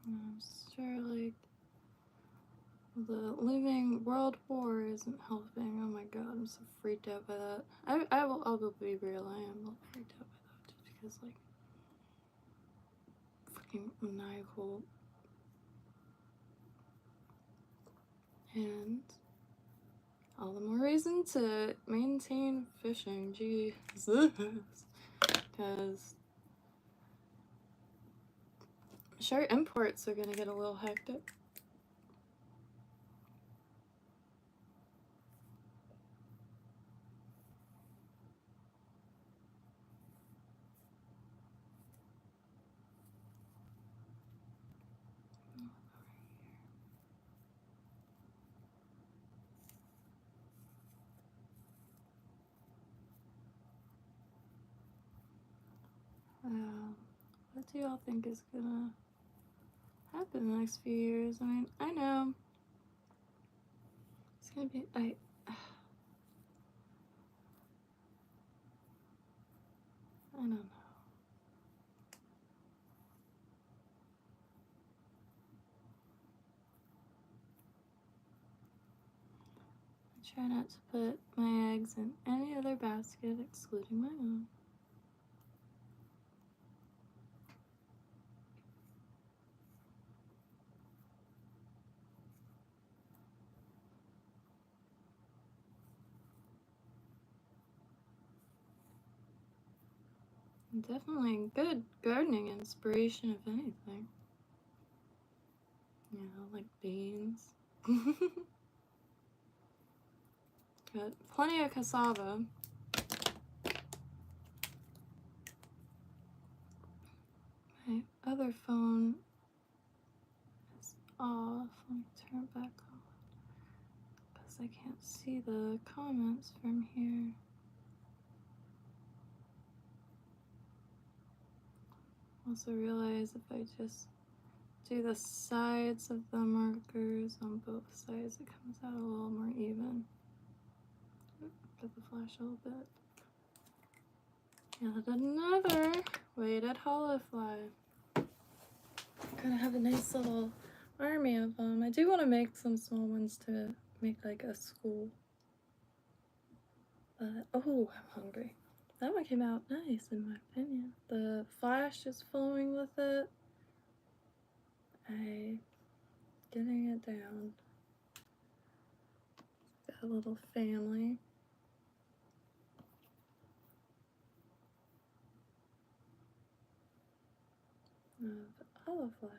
I'm sure like the living world war isn't helping. Oh my god, I'm so freaked out by that. I'll be real, I am a little freaked out by that just because like fucking maniacal. And all the more reason to maintain fishing, Jesus. Because sure, imports are gonna get a little hectic. What do y'all think is gonna happen in the next few years? I mean, I know it's gonna be. I don't know. I try not to put my eggs in any other basket excluding my own. Definitely good gardening inspiration, if anything. You know, like beans. Got plenty of cassava. My other phone is off. Let me turn it back on because I can't see the comments from here. Also realize if I just do the sides of the markers on both sides, it comes out a little more even. Get the flash a little bit. Yet another weighted holofly. Gonna have a nice little army of them. I do want to make some small ones to make like a school. But oh, I'm hungry. That one came out nice in my opinion. The flash is flowing with it. Getting it down. Got a little family. Of holofly.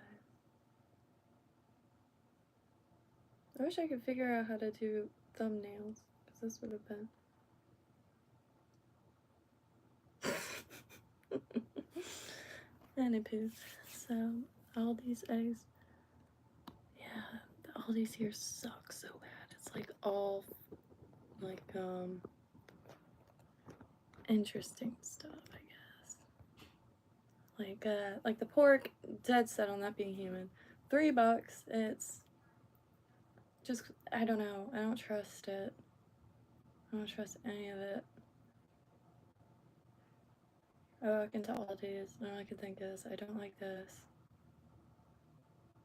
I wish I could figure out how to do thumbnails, because this would have been. Anywho, so all these eggs, yeah, all these here suck so bad. It's like all like interesting stuff, I guess. Like the pork, dead set on that being human. $3. It's just, I don't know. I don't trust it. I don't trust any of it. I walk into Aldi's and all I can think is, I don't like this.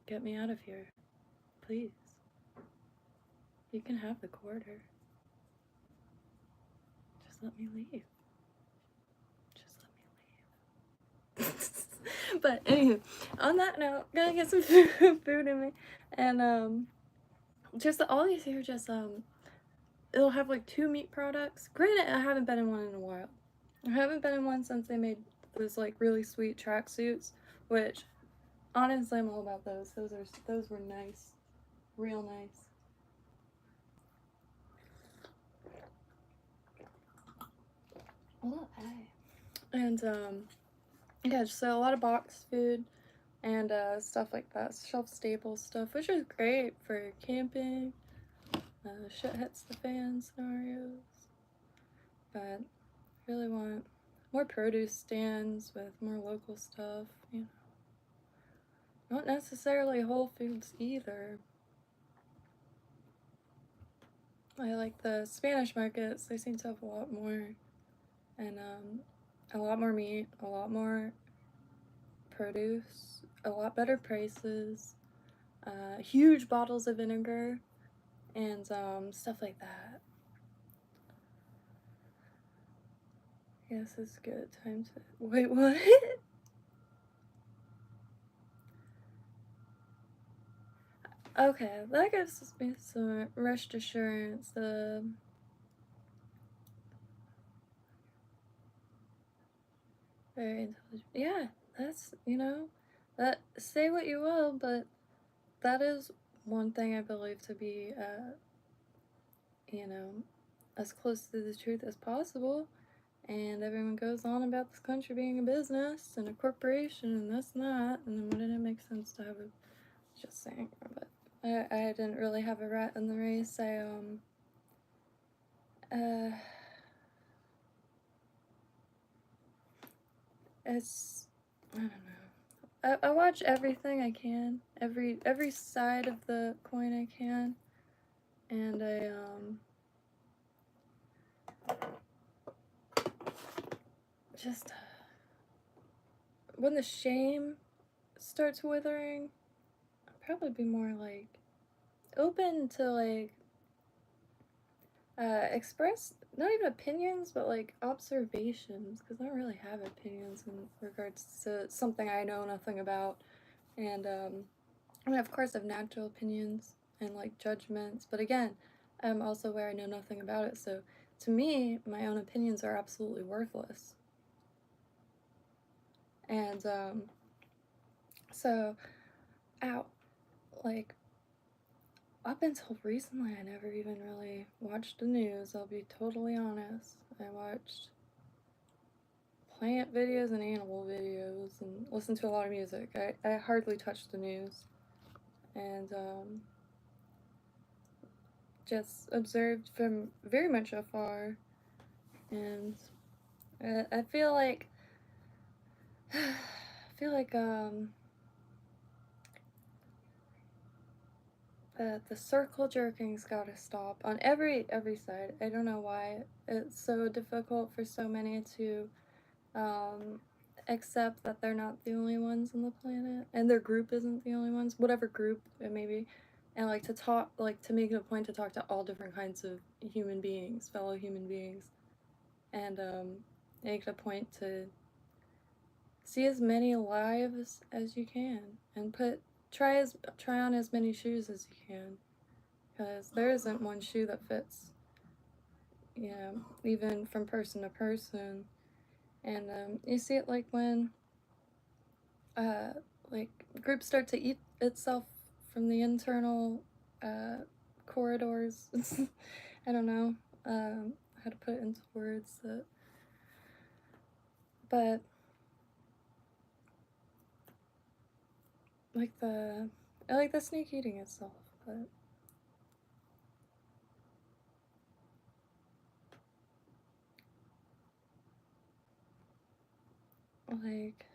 Get me out of here. Please. You can have the quarter. Just let me leave. Just let me leave. But anywho, on that note, gonna get some food in me. And just all these here just it'll have like 2 meat products. Granted, I haven't been in one in a while. I haven't been in one since they made those like really sweet tracksuits, which honestly I'm all about those. Those were nice. Real nice. Oh, hey. And yeah, so a lot of boxed food and stuff like that, shelf stable stuff, which is great for camping, shit hits the fan scenarios. But really want more produce stands with more local stuff, you know. Not necessarily Whole Foods either. I like the Spanish markets, they seem to have a lot more, and a lot more meat, a lot more produce, a lot better prices, huge bottles of vinegar, and stuff like that. Yes, it's good. Time to wait. What? Okay, that gives me some rest assurance. Very intelligent. Yeah, that's, you know, that, say what you will, but that is one thing I believe to be, you know, as close to the truth as possible. And everyone goes on about this country being a business and a corporation and this and that, and then wouldn't it make sense to have a, just saying, but I didn't really have a rat in the race. It's, I don't know. I watch everything I can, every side of the coin I can, and just when the shame starts withering, I'll probably be more like open to like express not even opinions but like observations, because I don't really have opinions in regards to something I know nothing about. And I mean, of course I have natural opinions and like judgments, but again, I'm also where I know nothing about it, so to me my own opinions are absolutely worthless. And so ow, like up until recently I never even really watched the news, I'll be totally honest. I watched plant videos and animal videos and listened to a lot of music. I hardly touched the news, and just observed from very much afar. And I feel like the circle jerking's gotta stop on every side. I don't know why it's so difficult for so many to accept that they're not the only ones on the planet and their group isn't the only ones, whatever group it may be, and like to talk, like to make it a point to talk to all different kinds of human beings, fellow human beings, and make it a point to see as many lives as you can and try on as many shoes as you can, because there isn't one shoe that fits, you know, even from person to person. And you see it like when like groups start to eat itself from the internal corridors. I don't know how to put it into words, but like I like the snake eating itself, but like,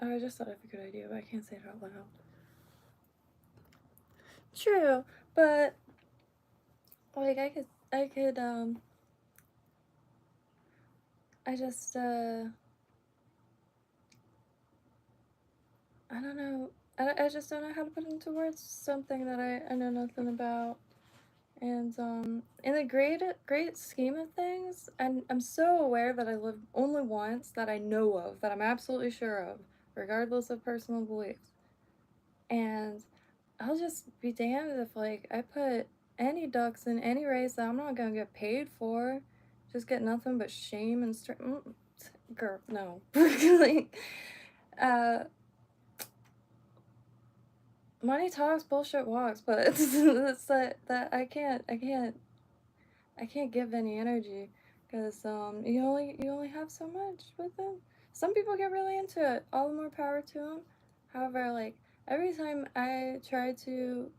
oh, I just thought of a good idea, but I can't say it out loud. True, but like I could I just I don't know. I just don't know how to put into words something that I know nothing about. And in the great scheme of things, I'm so aware that I live only once, that I know of, that I'm absolutely sure of, regardless of personal beliefs. And I'll just be damned if like I put any ducks in any race that I'm not gonna get paid for, just get nothing but shame and girl, no. Like, uh, money talks, bullshit walks, but it's that I can't give any energy because you only have so much with them. Some people get really into it. All the more power to them. However, like every time I try to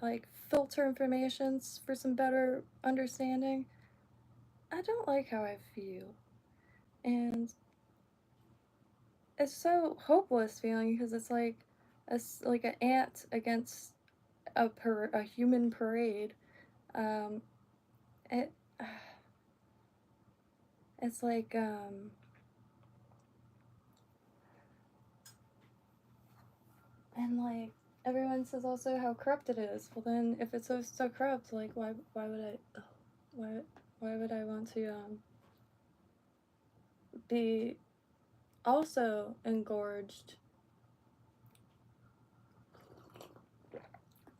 like filter information for some better understanding, I don't like how I feel, and it's so hopeless feeling because it's like an ant against a human parade. Um, it it's like and like everyone says also how corrupt it is. Well then, if it's so corrupt, like why would I why why would I want to be also engorged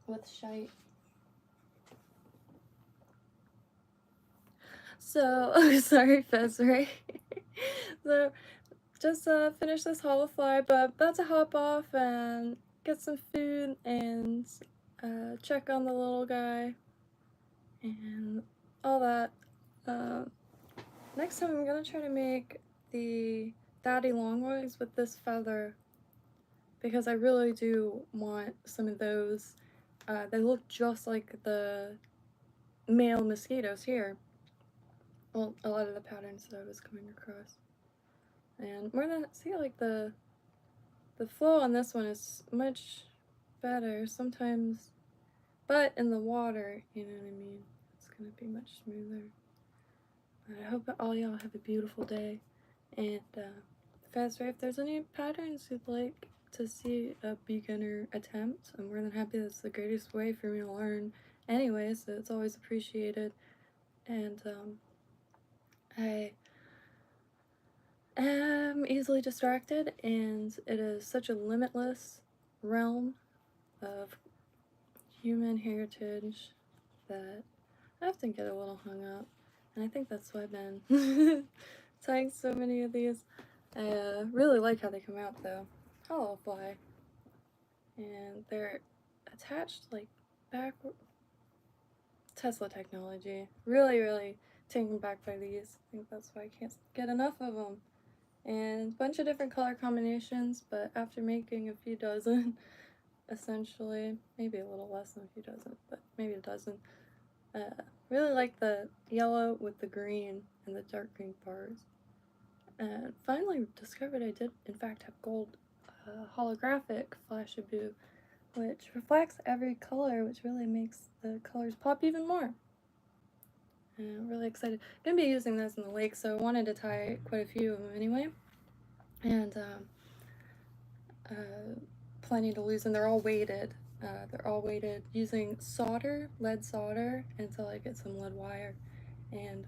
with shite? So sorry, Fezray. So just finish this holofly, but about to hop off and get some food and check on the little guy and all that. Uh, Next time I'm gonna try to make the daddy longlegs with this feather because I really do want some of those. They look just like the male mosquitoes here. Well, a lot of the patterns that I was coming across. And more than, see, like the flow on this one is much better sometimes, but in the water, you know what I mean? It's gonna be much smoother. I hope all y'all have a beautiful day. And Fast Ray, if there's any patterns you'd like to see a beginner attempt, I'm more than happy. That's the greatest way for me to learn anyway, so it's always appreciated. And I am easily distracted, and it is such a limitless realm of human heritage that I often get a little hung up. And I think that's why I've been tying so many of these. I really like how they come out though. Hollow fly. And they're attached like back. Tesla technology. Really, really taken back by these. I think that's why I can't get enough of them. And a bunch of different color combinations, but after making a few dozen, essentially, maybe a little less than a few dozen, but maybe a dozen. Really like the yellow with the green and the dark green bars. And finally discovered I did in fact have gold holographic Flashaboo, which reflects every color, which really makes the colors pop even more. And I'm really excited. I'm gonna be using those in the lake, so I wanted to tie quite a few of them anyway. And planning to lose them. They're all weighted. They're all weighted using solder, lead solder, until I get some lead wire. And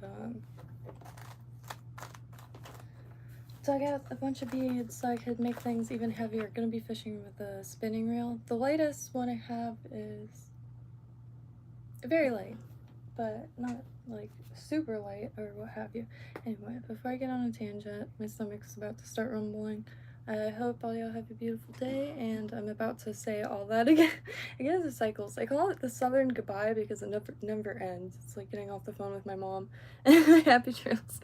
dug out a bunch of beads so I could make things even heavier. Gonna be fishing with a spinning reel. The lightest one I have is very light, but not like super light or what have you. Anyway, before I get on a tangent, my stomach's about to start rumbling. I hope all y'all have a beautiful day, and I'm about to say all that again. I guess it cycles. I call it the southern goodbye because it never ends. It's like getting off the phone with my mom. Happy trails.